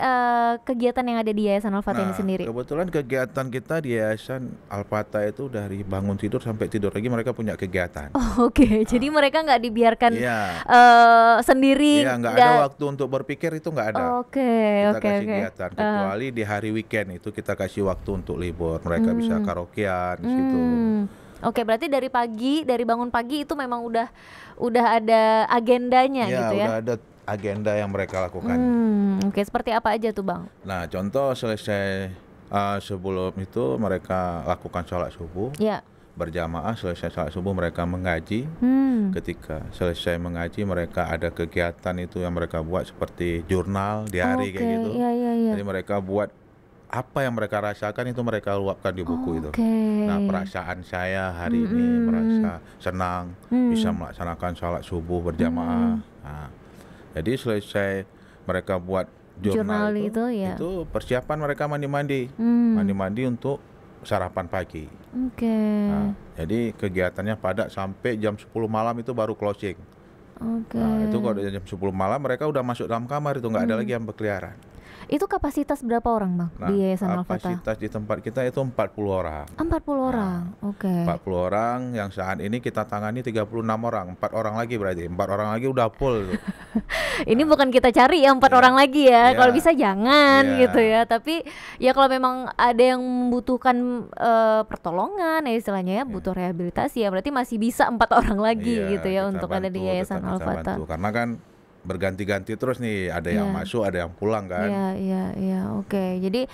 [SPEAKER 1] kegiatan yang ada di Yayasan Al-Fatah ini sendiri?
[SPEAKER 2] Kebetulan kegiatan kita di Yayasan Al-Fatah itu dari bangun tidur sampai tidur lagi mereka punya kegiatan.
[SPEAKER 1] Oke. Jadi mereka nggak dibiarkan sendiri.
[SPEAKER 2] Iya, nggak ada waktu untuk berpikir, itu nggak ada. Kita kasih kegiatan, kecuali di hari weekend itu kita kasih waktu untuk libur. Mereka bisa karaokean di situ.
[SPEAKER 1] Oke, berarti dari bangun pagi itu memang udah ada agendanya gitu ya?
[SPEAKER 2] Udah ada agenda yang mereka lakukan.
[SPEAKER 1] Oke, seperti apa aja tuh Bang?
[SPEAKER 2] Nah, contoh selesai sebelum itu mereka lakukan sholat subuh.
[SPEAKER 1] Ya.
[SPEAKER 2] Berjamaah, selesai sholat subuh mereka mengaji. Ketika selesai mengaji mereka ada kegiatan itu yang mereka buat seperti jurnal diari kayak gitu. Jadi mereka buat apa yang mereka rasakan itu mereka luapkan di buku itu. Nah, perasaan saya hari ini merasa senang bisa melaksanakan sholat subuh berjamaah. Nah, jadi selesai mereka buat jurnal itu persiapan mereka mandi-mandi untuk sarapan pagi. Nah, jadi kegiatannya padat sampai jam 10 malam itu baru closing. Nah, itu kalau jam 10 malam mereka udah masuk dalam kamar, itu nggak ada lagi yang berkeliaran.
[SPEAKER 1] Itu kapasitas berapa orang Bang di Yayasan Al-Fatah?
[SPEAKER 2] Kapasitas di tempat kita itu 40 orang.
[SPEAKER 1] 40 orang,
[SPEAKER 2] 40 orang yang saat ini kita tangani 36 orang. 4 orang lagi berarti, 4 orang lagi udah full.
[SPEAKER 1] Ini bukan kita cari ya 4 orang lagi ya. Kalau bisa jangan gitu ya. Tapi ya kalau memang ada yang membutuhkan pertolongan ya istilahnya ya, butuh rehabilitasi ya, berarti masih bisa 4 orang lagi gitu ya untuk ada di Yayasan Al-Fatah.
[SPEAKER 2] Karena kan berganti-ganti terus nih, ada yang masuk, ada yang pulang kan.
[SPEAKER 1] Iya, oke. Jadi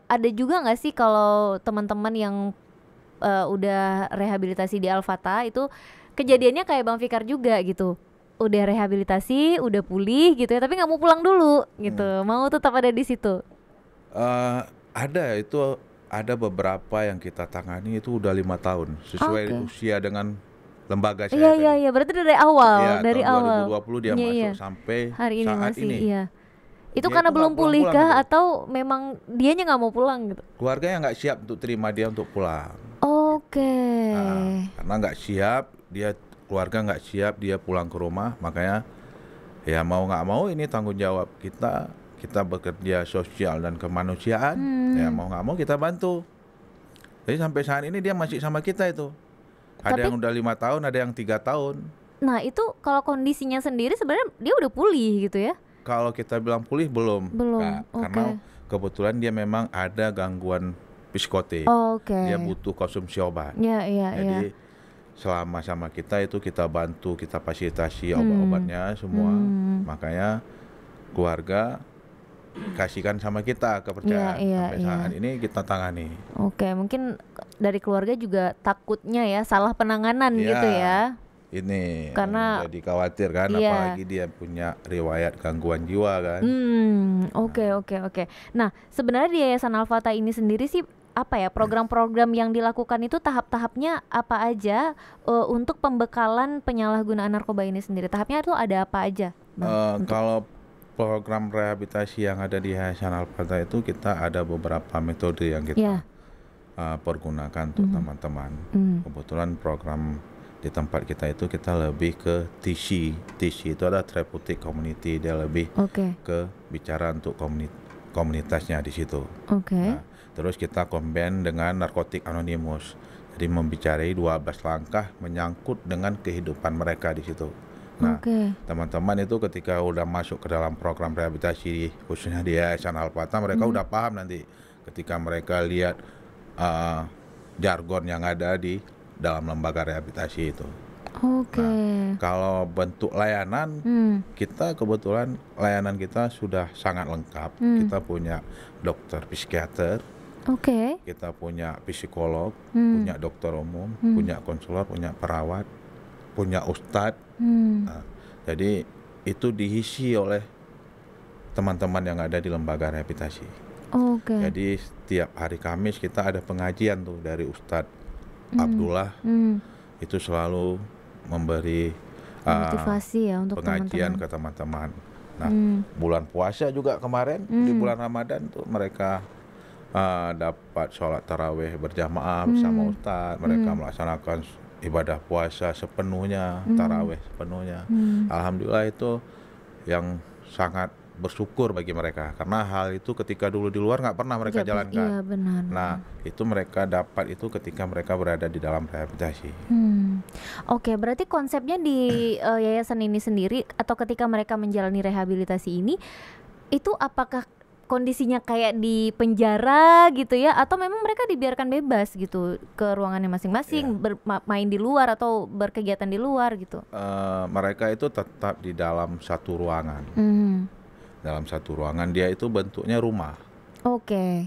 [SPEAKER 1] ada juga nggak sih kalau teman-teman yang udah rehabilitasi di Al-Fatah itu kejadiannya kayak Bang Fikar juga gitu, udah rehabilitasi, udah pulih gitu ya, tapi nggak mau pulang dulu gitu, mau tetap ada di situ?
[SPEAKER 2] Ada beberapa yang kita tangani itu udah 5 tahun sesuai usia dengan lembaga saya.
[SPEAKER 1] Iya, berarti dari awal, dari
[SPEAKER 2] tahun 2020 dia masuk sampai
[SPEAKER 1] hari ini
[SPEAKER 2] saat
[SPEAKER 1] masih,
[SPEAKER 2] ini.
[SPEAKER 1] Itu karena belum pulih kah atau memang dianya nggak mau pulang gitu?
[SPEAKER 2] Keluarganya nggak siap untuk terima dia untuk pulang. Karena nggak siap, keluarga nggak siap dia pulang ke rumah, makanya ya mau nggak mau ini tanggung jawab kita bekerja sosial dan kemanusiaan, ya mau nggak mau kita bantu. Jadi sampai saat ini dia masih sama kita itu. Ada yang udah 5 tahun, ada yang 3 tahun.
[SPEAKER 1] Nah itu kalau kondisinya sendiri sebenarnya dia udah pulih gitu ya?
[SPEAKER 2] Kalau kita bilang pulih belum. Karena kebetulan dia memang ada gangguan psikotik. Dia butuh konsumsi obat. Jadi selama sama kita itu kita bantu, kita fasilitasi obat-obatnya semua. Makanya keluarga kasihkan sama kita kepercayaan, sampai saat ini kita tangani.
[SPEAKER 1] Mungkin dari keluarga juga takutnya ya salah penanganan gitu ya.
[SPEAKER 2] Ini
[SPEAKER 1] karena
[SPEAKER 2] jadi khawatir kan, apalagi dia punya riwayat gangguan jiwa kan.
[SPEAKER 1] Oke. Nah sebenarnya di Yayasan Al-Fatah ini sendiri sih apa ya, program-program yang dilakukan itu tahap-tahapnya apa aja untuk pembekalan penyalahgunaan narkoba ini sendiri? Tahapnya itu ada apa aja, Bang?
[SPEAKER 2] Kalau program rehabilitasi yang ada di Yayasan Al-Fatah itu kita ada beberapa metode yang kita pergunakan untuk teman-teman. Kebetulan program di tempat kita itu kita lebih ke TC itu adalah therapeutic community, dia lebih ke bicara untuk komunitasnya di situ. Nah, terus kita combine dengan Narkotik Anonymous, jadi membicarai 12 langkah menyangkut dengan kehidupan mereka di situ. Nah, teman-teman itu ketika udah masuk ke dalam program rehabilitasi khususnya di Yayasan Al-Fatah, mereka udah paham nanti ketika mereka lihat jargon yang ada di dalam lembaga rehabilitasi itu. Nah, kalau bentuk layanan, kita kebetulan layanan kita sudah sangat lengkap. Kita punya dokter psikiater, kita punya psikolog, punya dokter umum, punya konselor, punya perawat, punya ustadz. Nah, jadi itu diisi oleh teman-teman yang ada di lembaga rehabilitasi.
[SPEAKER 1] Oke.
[SPEAKER 2] Jadi setiap hari Kamis kita ada pengajian tuh dari Ustadz Abdullah, itu selalu memberi
[SPEAKER 1] Motivasi ya untuk
[SPEAKER 2] pengajian
[SPEAKER 1] teman-teman.
[SPEAKER 2] ke teman-teman. Nah, bulan puasa juga kemarin di bulan Ramadan tuh mereka dapat sholat tarawih berjamaah bersama Ustadz. Mereka melaksanakan ibadah puasa sepenuhnya, tarawih sepenuhnya. Alhamdulillah itu yang sangat bersyukur bagi mereka, karena hal itu ketika dulu di luar nggak pernah mereka jalankan.
[SPEAKER 1] Iya benar.
[SPEAKER 2] Nah, itu mereka dapat itu ketika mereka berada di dalam rehabilitasi.
[SPEAKER 1] Oke, berarti konsepnya di yayasan ini sendiri atau ketika mereka menjalani rehabilitasi ini, itu apakah kondisinya kayak di penjara gitu ya, atau memang mereka dibiarkan bebas gitu ke ruangannya masing-masing, bermain di luar atau berkegiatan di luar gitu?
[SPEAKER 2] Mereka itu tetap di dalam satu ruangan. Dalam satu ruangan, dia itu bentuknya rumah.
[SPEAKER 1] Oke.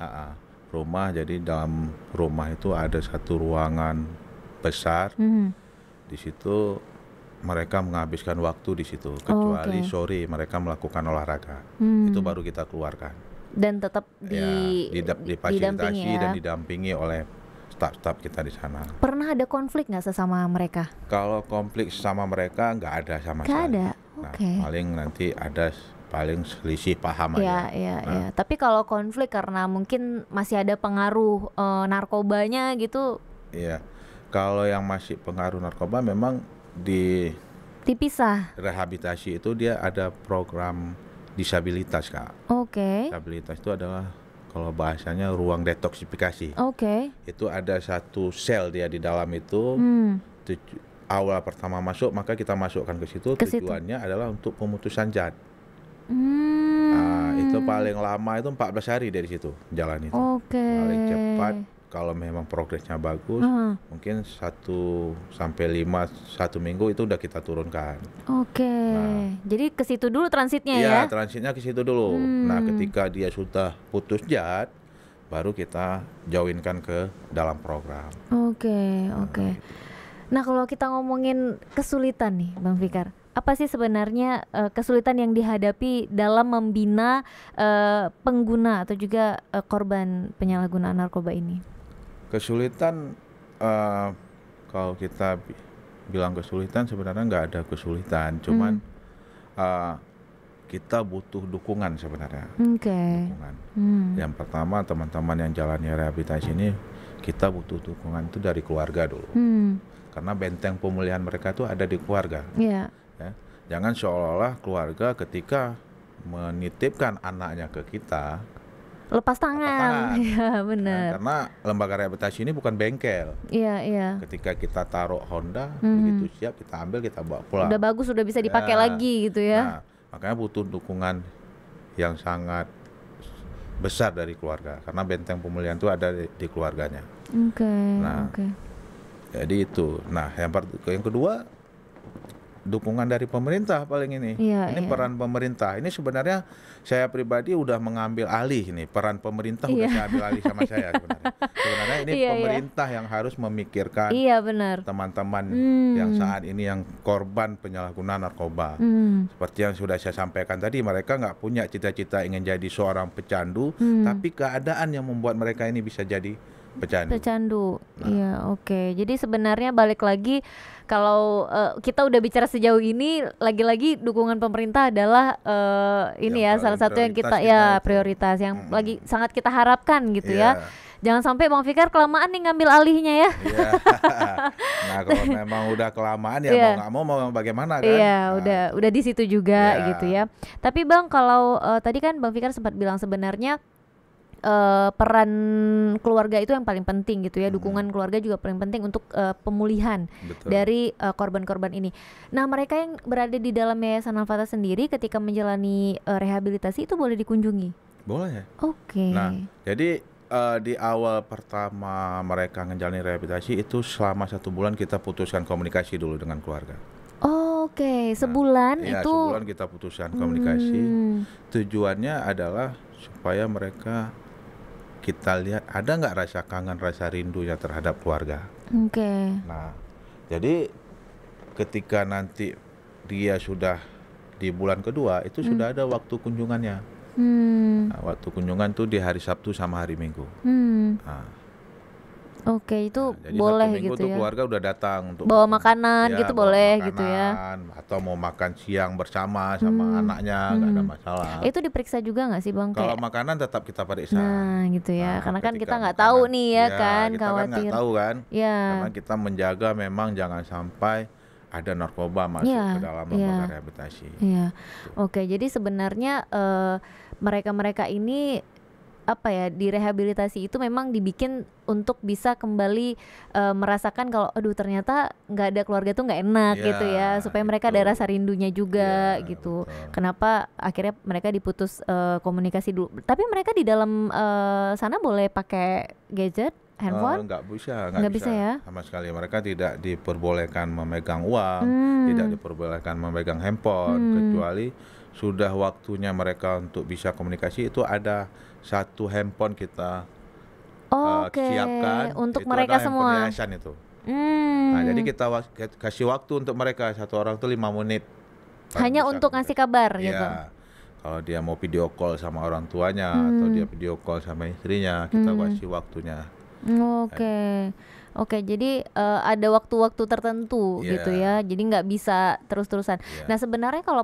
[SPEAKER 2] Rumah, jadi dalam rumah itu ada satu ruangan besar. Di situ mereka menghabiskan waktu di situ, kecuali sore mereka melakukan olahraga. Itu baru kita keluarkan.
[SPEAKER 1] Dan tetap
[SPEAKER 2] difasilitasi
[SPEAKER 1] ya?
[SPEAKER 2] Dan didampingi oleh staf-staf kita di sana.
[SPEAKER 1] Pernah ada konflik nggak sesama mereka?
[SPEAKER 2] Kalau konflik sama mereka nggak ada sama sekali.
[SPEAKER 1] Nggak ada.
[SPEAKER 2] Nah, paling nanti ada selisih paham aja.
[SPEAKER 1] Iya. Tapi kalau konflik karena mungkin masih ada pengaruh narkobanya gitu?
[SPEAKER 2] Iya. Kalau yang masih pengaruh narkoba memang
[SPEAKER 1] dipisah.
[SPEAKER 2] Rehabilitasi itu dia ada program disabilitas, Kak.
[SPEAKER 1] Oke.
[SPEAKER 2] Disabilitas itu adalah kalau bahasanya ruang detoksifikasi.
[SPEAKER 1] Oke.
[SPEAKER 2] Itu ada satu sel dia di dalam itu. Awal pertama masuk maka kita masukkan ke situ. Tujuannya adalah untuk pemutusan zat. Nah, itu paling lama itu 14 hari dari situ jalan itu. Paling cepat kalau memang progresnya bagus, mungkin 1 sampai 5 1 minggu itu udah kita turunkan.
[SPEAKER 1] Nah, jadi ke situ dulu transitnya ya?
[SPEAKER 2] Iya, transitnya ke situ dulu. Nah, ketika dia sudah putus zat, baru kita joinkan ke dalam program.
[SPEAKER 1] Oke. Nah, kalau kita ngomongin kesulitan nih, Bang Fikar, apa sih sebenarnya kesulitan yang dihadapi dalam membina pengguna atau juga korban penyalahgunaan narkoba ini?
[SPEAKER 2] Kesulitan, kalau kita bilang kesulitan, sebenarnya nggak ada kesulitan, cuman kita butuh dukungan sebenarnya. Dukungan. Yang pertama, teman-teman yang jalani rehabilitasi ini, kita butuh dukungan itu dari keluarga dulu. Karena benteng pemulihan mereka itu ada di keluarga. Ya. Jangan seolah-olah keluarga ketika menitipkan anaknya ke kita
[SPEAKER 1] lepas tangan. Iya, benar.
[SPEAKER 2] Karena lembaga rehabilitasi ini bukan bengkel.
[SPEAKER 1] Iya.
[SPEAKER 2] Ketika kita taruh Honda, begitu siap kita ambil, kita bawa pulang.
[SPEAKER 1] Udah bagus, udah bisa dipakai lagi gitu ya.
[SPEAKER 2] Nah, makanya butuh dukungan yang sangat besar dari keluarga, karena benteng pemulihan itu ada di keluarganya. Jadi itu. Nah, yang kedua, dukungan dari pemerintah paling ini. Peran pemerintah. Ini sebenarnya saya pribadi udah mengambil alih ini. Peran pemerintah udah saya ambil alih sama saya sebenarnya. Sebenarnya ini pemerintah yang harus memikirkan teman-teman yang saat ini yang korban penyalahgunaan narkoba. Seperti yang sudah saya sampaikan tadi, mereka nggak punya cita-cita ingin jadi seorang pecandu, tapi keadaan yang membuat mereka ini bisa jadi pecandu.
[SPEAKER 1] Iya, oke. Jadi sebenarnya balik lagi, kalau kita udah bicara sejauh ini, lagi-lagi dukungan pemerintah adalah ini ya salah satu yang kita prioritas yang lagi sangat kita harapkan gitu ya. Jangan sampai Bang Fikar kelamaan nih ngambil alihnya ya.
[SPEAKER 2] Nah, kalau memang udah kelamaan ya mau bagaimana kan?
[SPEAKER 1] Iya, udah di situ juga gitu ya. Tapi Bang, kalau tadi kan Bang Fikar sempat bilang sebenarnya peran keluarga itu yang paling penting gitu ya. Dukungan keluarga juga paling penting untuk pemulihan dari korban-korban ini. Nah, mereka yang berada di dalam Yayasan Al-Fatah sendiri ketika menjalani rehabilitasi itu boleh dikunjungi?
[SPEAKER 2] Boleh.
[SPEAKER 1] Oke.
[SPEAKER 2] Nah, jadi di awal pertama mereka menjalani rehabilitasi itu selama 1 bulan kita putuskan komunikasi dulu dengan keluarga.
[SPEAKER 1] Oke, sebulan itu?
[SPEAKER 2] Sebulan kita putuskan komunikasi. Tujuannya adalah supaya mereka, kita lihat ada nggak rasa kangen, rasa rindunya terhadap keluarga.
[SPEAKER 1] Oke.
[SPEAKER 2] Nah, jadi ketika nanti dia sudah di bulan kedua itu sudah ada waktu kunjungannya. Nah, waktu kunjungan tuh di hari Sabtu sama hari Minggu. Nah,
[SPEAKER 1] Oke, itu
[SPEAKER 2] jadi
[SPEAKER 1] boleh
[SPEAKER 2] Sabtu Minggu
[SPEAKER 1] gitu
[SPEAKER 2] tuh
[SPEAKER 1] ya.
[SPEAKER 2] keluarga udah datang untuk
[SPEAKER 1] Bawa makanan
[SPEAKER 2] ya,
[SPEAKER 1] gitu
[SPEAKER 2] bawa
[SPEAKER 1] boleh gitu ya.
[SPEAKER 2] makanan, atau mau makan siang bersama sama anaknya, nggak ada masalah.
[SPEAKER 1] Itu diperiksa juga nggak sih Bang?
[SPEAKER 2] Kalau
[SPEAKER 1] Kayak
[SPEAKER 2] makanan tetap kita periksa.
[SPEAKER 1] nah gitu ya,
[SPEAKER 2] Nah,
[SPEAKER 1] karena kan
[SPEAKER 2] ketika
[SPEAKER 1] kita nggak tahu
[SPEAKER 2] makanan-
[SPEAKER 1] nih ya kan,
[SPEAKER 2] kita kan nggak
[SPEAKER 1] khawatir.
[SPEAKER 2] tahu kan.
[SPEAKER 1] Ya,
[SPEAKER 2] Karena kita menjaga memang jangan sampai ada narkoba masuk
[SPEAKER 1] Iya,
[SPEAKER 2] ke dalam
[SPEAKER 1] iya.
[SPEAKER 2] lembaga rehabilitasi.
[SPEAKER 1] iya. Oke, jadi sebenarnya mereka-mereka ini apa ya, direhabilitasi itu memang dibikin untuk bisa kembali merasakan kalau aduh ternyata nggak ada keluarga tuh nggak enak
[SPEAKER 2] Ya,
[SPEAKER 1] gitu ya, supaya mereka
[SPEAKER 2] gitu.
[SPEAKER 1] ada rasa rindunya juga
[SPEAKER 2] Ya,
[SPEAKER 1] gitu.
[SPEAKER 2] betul.
[SPEAKER 1] Kenapa akhirnya mereka diputus komunikasi dulu, tapi mereka di dalam sana boleh pakai gadget, handphone?
[SPEAKER 2] Nggak
[SPEAKER 1] Nggak bisa ya?
[SPEAKER 2] sama sekali. Mereka tidak diperbolehkan memegang uang, tidak diperbolehkan memegang handphone, kecuali sudah waktunya mereka untuk bisa komunikasi. Itu ada satu handphone kita
[SPEAKER 1] Oke,
[SPEAKER 2] siapkan
[SPEAKER 1] untuk
[SPEAKER 2] itu
[SPEAKER 1] mereka
[SPEAKER 2] adalah handphone
[SPEAKER 1] semua.
[SPEAKER 2] yayasan itu. Nah, jadi kita kasih waktu untuk mereka, satu orang tuh 5 menit. baru
[SPEAKER 1] Hanya
[SPEAKER 2] bisa
[SPEAKER 1] untuk ngasih kabar
[SPEAKER 2] Iya.
[SPEAKER 1] gitu.
[SPEAKER 2] Kalau dia mau video call sama orang tuanya atau dia video call sama istrinya, kita kasih waktunya.
[SPEAKER 1] Oke, oke. Jadi ada waktu-waktu tertentu
[SPEAKER 2] Iya.
[SPEAKER 1] gitu ya. Jadi nggak bisa terus-terusan.
[SPEAKER 2] Iya.
[SPEAKER 1] Nah sebenarnya kalau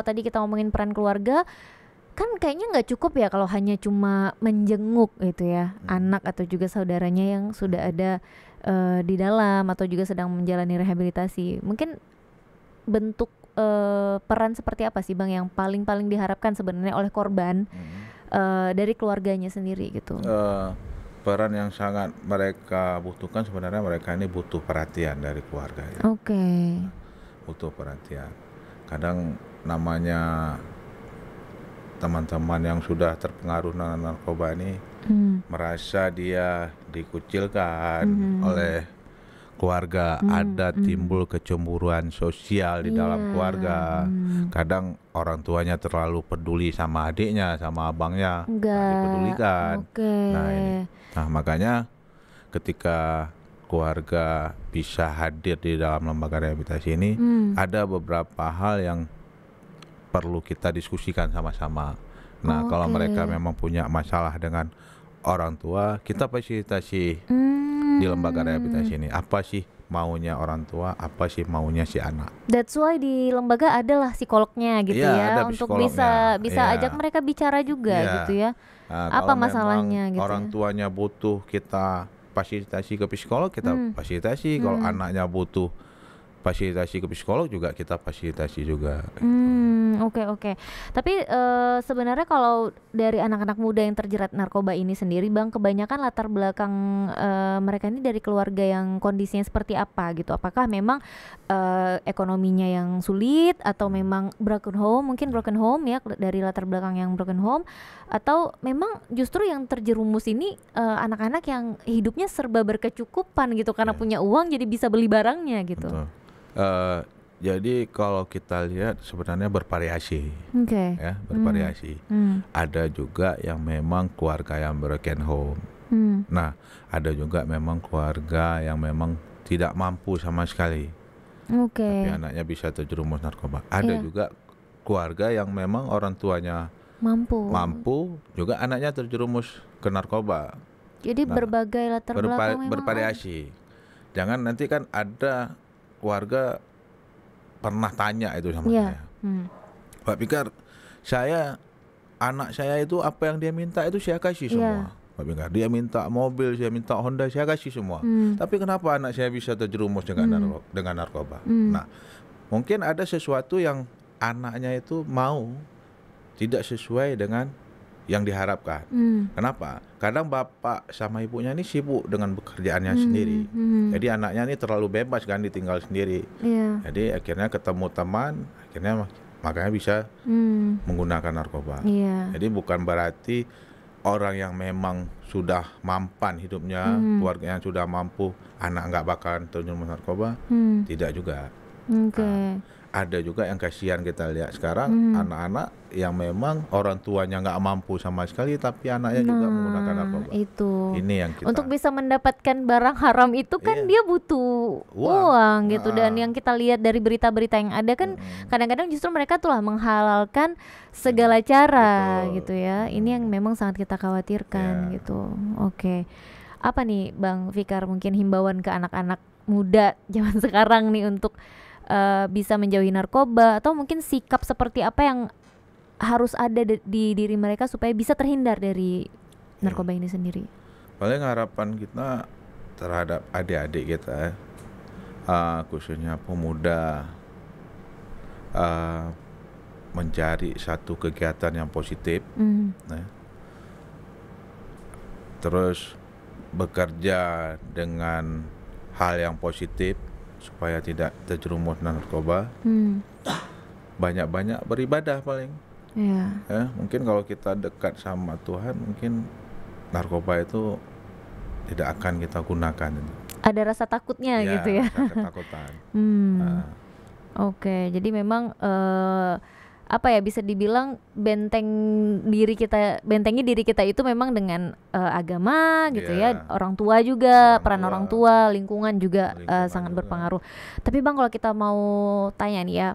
[SPEAKER 1] tadi kita ngomongin peran keluarga, kan kayaknya nggak cukup ya kalau hanya cuma menjenguk gitu ya anak atau juga saudaranya yang sudah ada di dalam atau juga sedang menjalani rehabilitasi. Mungkin bentuk peran seperti apa sih Bang yang paling diharapkan sebenarnya oleh korban dari keluarganya sendiri gitu?
[SPEAKER 2] Peran yang sangat mereka butuhkan sebenarnya, mereka ini butuh perhatian dari keluarga ya.
[SPEAKER 1] Oke.
[SPEAKER 2] Butuh perhatian. Kadang namanya teman-teman yang sudah terpengaruh dengan narkoba ini merasa dia dikucilkan oleh keluarga, ada timbul kecemburuan sosial di dalam keluarga. Kadang orang tuanya terlalu peduli sama adiknya, sama abangnya, nggak dipedulikan.
[SPEAKER 1] Oke.
[SPEAKER 2] Nah, makanya ketika keluarga bisa hadir di dalam lembaga rehabilitasi ini, ada beberapa hal yang perlu kita diskusikan sama-sama. Nah, kalau mereka memang punya masalah dengan orang tua, kita fasilitasi di lembaga rehabilitasi ini. Apa sih maunya orang tua, apa sih maunya si anak.
[SPEAKER 1] That's why di lembaga adalah psikolognya gitu
[SPEAKER 2] Iya,
[SPEAKER 1] ya,
[SPEAKER 2] ada
[SPEAKER 1] untuk
[SPEAKER 2] psikolognya.
[SPEAKER 1] bisa
[SPEAKER 2] Iya.
[SPEAKER 1] ajak mereka bicara juga
[SPEAKER 2] Iya.
[SPEAKER 1] gitu ya.
[SPEAKER 2] Nah,
[SPEAKER 1] Apa
[SPEAKER 2] kalau
[SPEAKER 1] masalahnya
[SPEAKER 2] memang
[SPEAKER 1] gitu
[SPEAKER 2] orang
[SPEAKER 1] ya?
[SPEAKER 2] tuanya butuh kita fasilitasi ke psikolog, kita fasilitasi. Kalau anaknya butuh fasilitasi ke psikolog juga kita fasilitasi juga.
[SPEAKER 1] Oke. Tapi sebenarnya kalau dari anak-anak muda yang terjerat narkoba ini sendiri Bang, kebanyakan latar belakang mereka ini dari keluarga yang kondisinya seperti apa gitu. Apakah memang ekonominya yang sulit, atau memang broken home ya, dari latar belakang yang broken home, atau memang justru yang terjerumus ini anak-anak yang hidupnya serba berkecukupan gitu karena punya uang jadi bisa beli barangnya gitu.
[SPEAKER 2] Betul. Jadi kalau kita lihat sebenarnya bervariasi,
[SPEAKER 1] Oke.
[SPEAKER 2] ya, bervariasi. Ada juga yang memang keluarga yang broken home. Nah, ada juga memang keluarga yang memang tidak mampu sama sekali,
[SPEAKER 1] Oke.
[SPEAKER 2] tapi anaknya bisa terjerumus narkoba. Ada juga keluarga yang memang orang tuanya mampu, juga anaknya terjerumus ke narkoba.
[SPEAKER 1] Jadi berbagai latar belakang memang
[SPEAKER 2] Bervariasi. Jangan nanti kan ada keluarga pernah tanya itu sama saya, Pak Fikar, anak saya itu apa yang dia minta itu saya kasih semua. Pak Fikar, dia minta mobil, saya minta Honda, saya kasih semua. Tapi kenapa anak saya bisa terjerumus dengan narkoba? Nah, mungkin ada sesuatu yang anaknya itu mau tidak sesuai dengan yang diharapkan. Kenapa? Kadang bapak sama ibunya ini sibuk dengan pekerjaannya sendiri. Jadi anaknya ini terlalu bebas kan, ditinggal sendiri. Jadi akhirnya ketemu teman, akhirnya makanya bisa menggunakan narkoba. Jadi bukan berarti orang yang memang sudah mampan hidupnya, keluarga yang sudah mampu, anak nggak bakalan terjerumus narkoba. Tidak juga. ada juga yang kasihan kita lihat sekarang anak-anak yang memang orang tuanya nggak mampu sama sekali, tapi anaknya juga menggunakan
[SPEAKER 1] Nah,
[SPEAKER 2] narkoba.
[SPEAKER 1] itu.
[SPEAKER 2] Ini yang kita
[SPEAKER 1] Untuk bisa mendapatkan barang haram itu kan
[SPEAKER 2] Iya.
[SPEAKER 1] dia butuh
[SPEAKER 2] Uang.
[SPEAKER 1] uang gitu, dan
[SPEAKER 2] Ah.
[SPEAKER 1] yang kita lihat dari berita-berita yang ada kan kadang-kadang justru mereka tuh lah menghalalkan segala cara
[SPEAKER 2] Betul.
[SPEAKER 1] gitu ya. Ini yang memang sangat kita khawatirkan
[SPEAKER 2] Ya.
[SPEAKER 1] gitu. Oke. Apa nih Bang Fikar mungkin himbauan ke anak-anak muda zaman sekarang nih untuk bisa menjauhi narkoba, atau mungkin sikap seperti apa yang harus ada di diri mereka supaya bisa terhindar dari narkoba ini sendiri?
[SPEAKER 2] Paling harapan kita terhadap adik-adik kita, khususnya pemuda, mencari satu kegiatan yang positif, terus bekerja dengan hal yang positif supaya tidak terjerumus narkoba. Banyak-banyak beribadah paling.
[SPEAKER 1] Ya.
[SPEAKER 2] Ya, mungkin kalau kita dekat sama Tuhan, mungkin narkoba itu tidak akan kita gunakan.
[SPEAKER 1] Ada rasa takutnya gitu ya.
[SPEAKER 2] Rasa ketakutan.
[SPEAKER 1] Oke, jadi memang apa ya, bisa dibilang bentengi diri kita itu memang dengan agama gitu ya, orang tua juga, peran orang tua, lingkungan juga sangat berpengaruh. Tapi Bang, kalau kita mau tanya nih ya,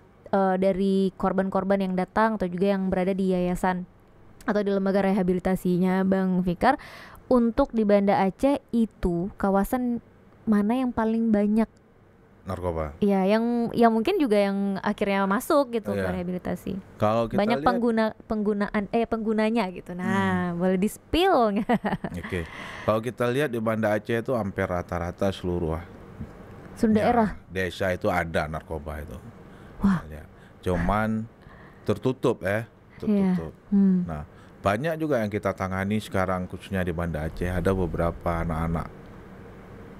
[SPEAKER 1] dari korban-korban yang datang atau juga yang berada di yayasan atau di lembaga rehabilitasinya Bang Fikar, untuk di Banda Aceh itu kawasan mana yang paling banyak
[SPEAKER 2] narkoba?
[SPEAKER 1] Iya, yang mungkin juga yang akhirnya masuk gitu ke rehabilitasi.
[SPEAKER 2] Kalau kita
[SPEAKER 1] banyak
[SPEAKER 2] lihat,
[SPEAKER 1] penggunanya gitu. Nah, boleh di-spill nggak?
[SPEAKER 2] Oke. Kalau kita lihat di Banda Aceh itu hampir rata-rata seluruh
[SPEAKER 1] daerah
[SPEAKER 2] desa itu ada narkoba itu.
[SPEAKER 1] Wah.
[SPEAKER 2] Cuman tertutup. Nah, banyak juga yang kita tangani sekarang, khususnya di Banda Aceh. Ada beberapa anak-anak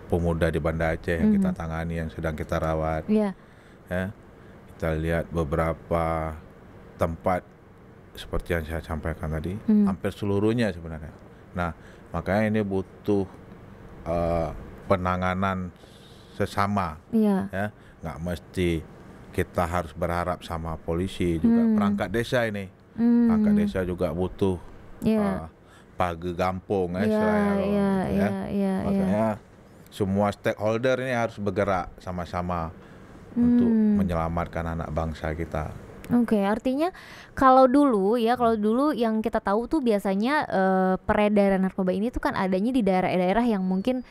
[SPEAKER 2] pemuda di Banda Aceh yang kita tangani, yang sedang kita rawat. Ya, kita lihat beberapa tempat seperti yang saya sampaikan tadi, hampir seluruhnya sebenarnya. Nah, makanya ini butuh penanganan sesama. Ya, nggak mesti kita harus berharap sama polisi, juga perangkat desa ini. Perangkat desa juga butuh pagi kampung makanya semua stakeholder ini harus bergerak sama-sama untuk menyelamatkan anak bangsa kita.
[SPEAKER 1] Oke, artinya kalau dulu yang kita tahu tuh biasanya peredaran narkoba ini tuh kan adanya di daerah-daerah yang mungkin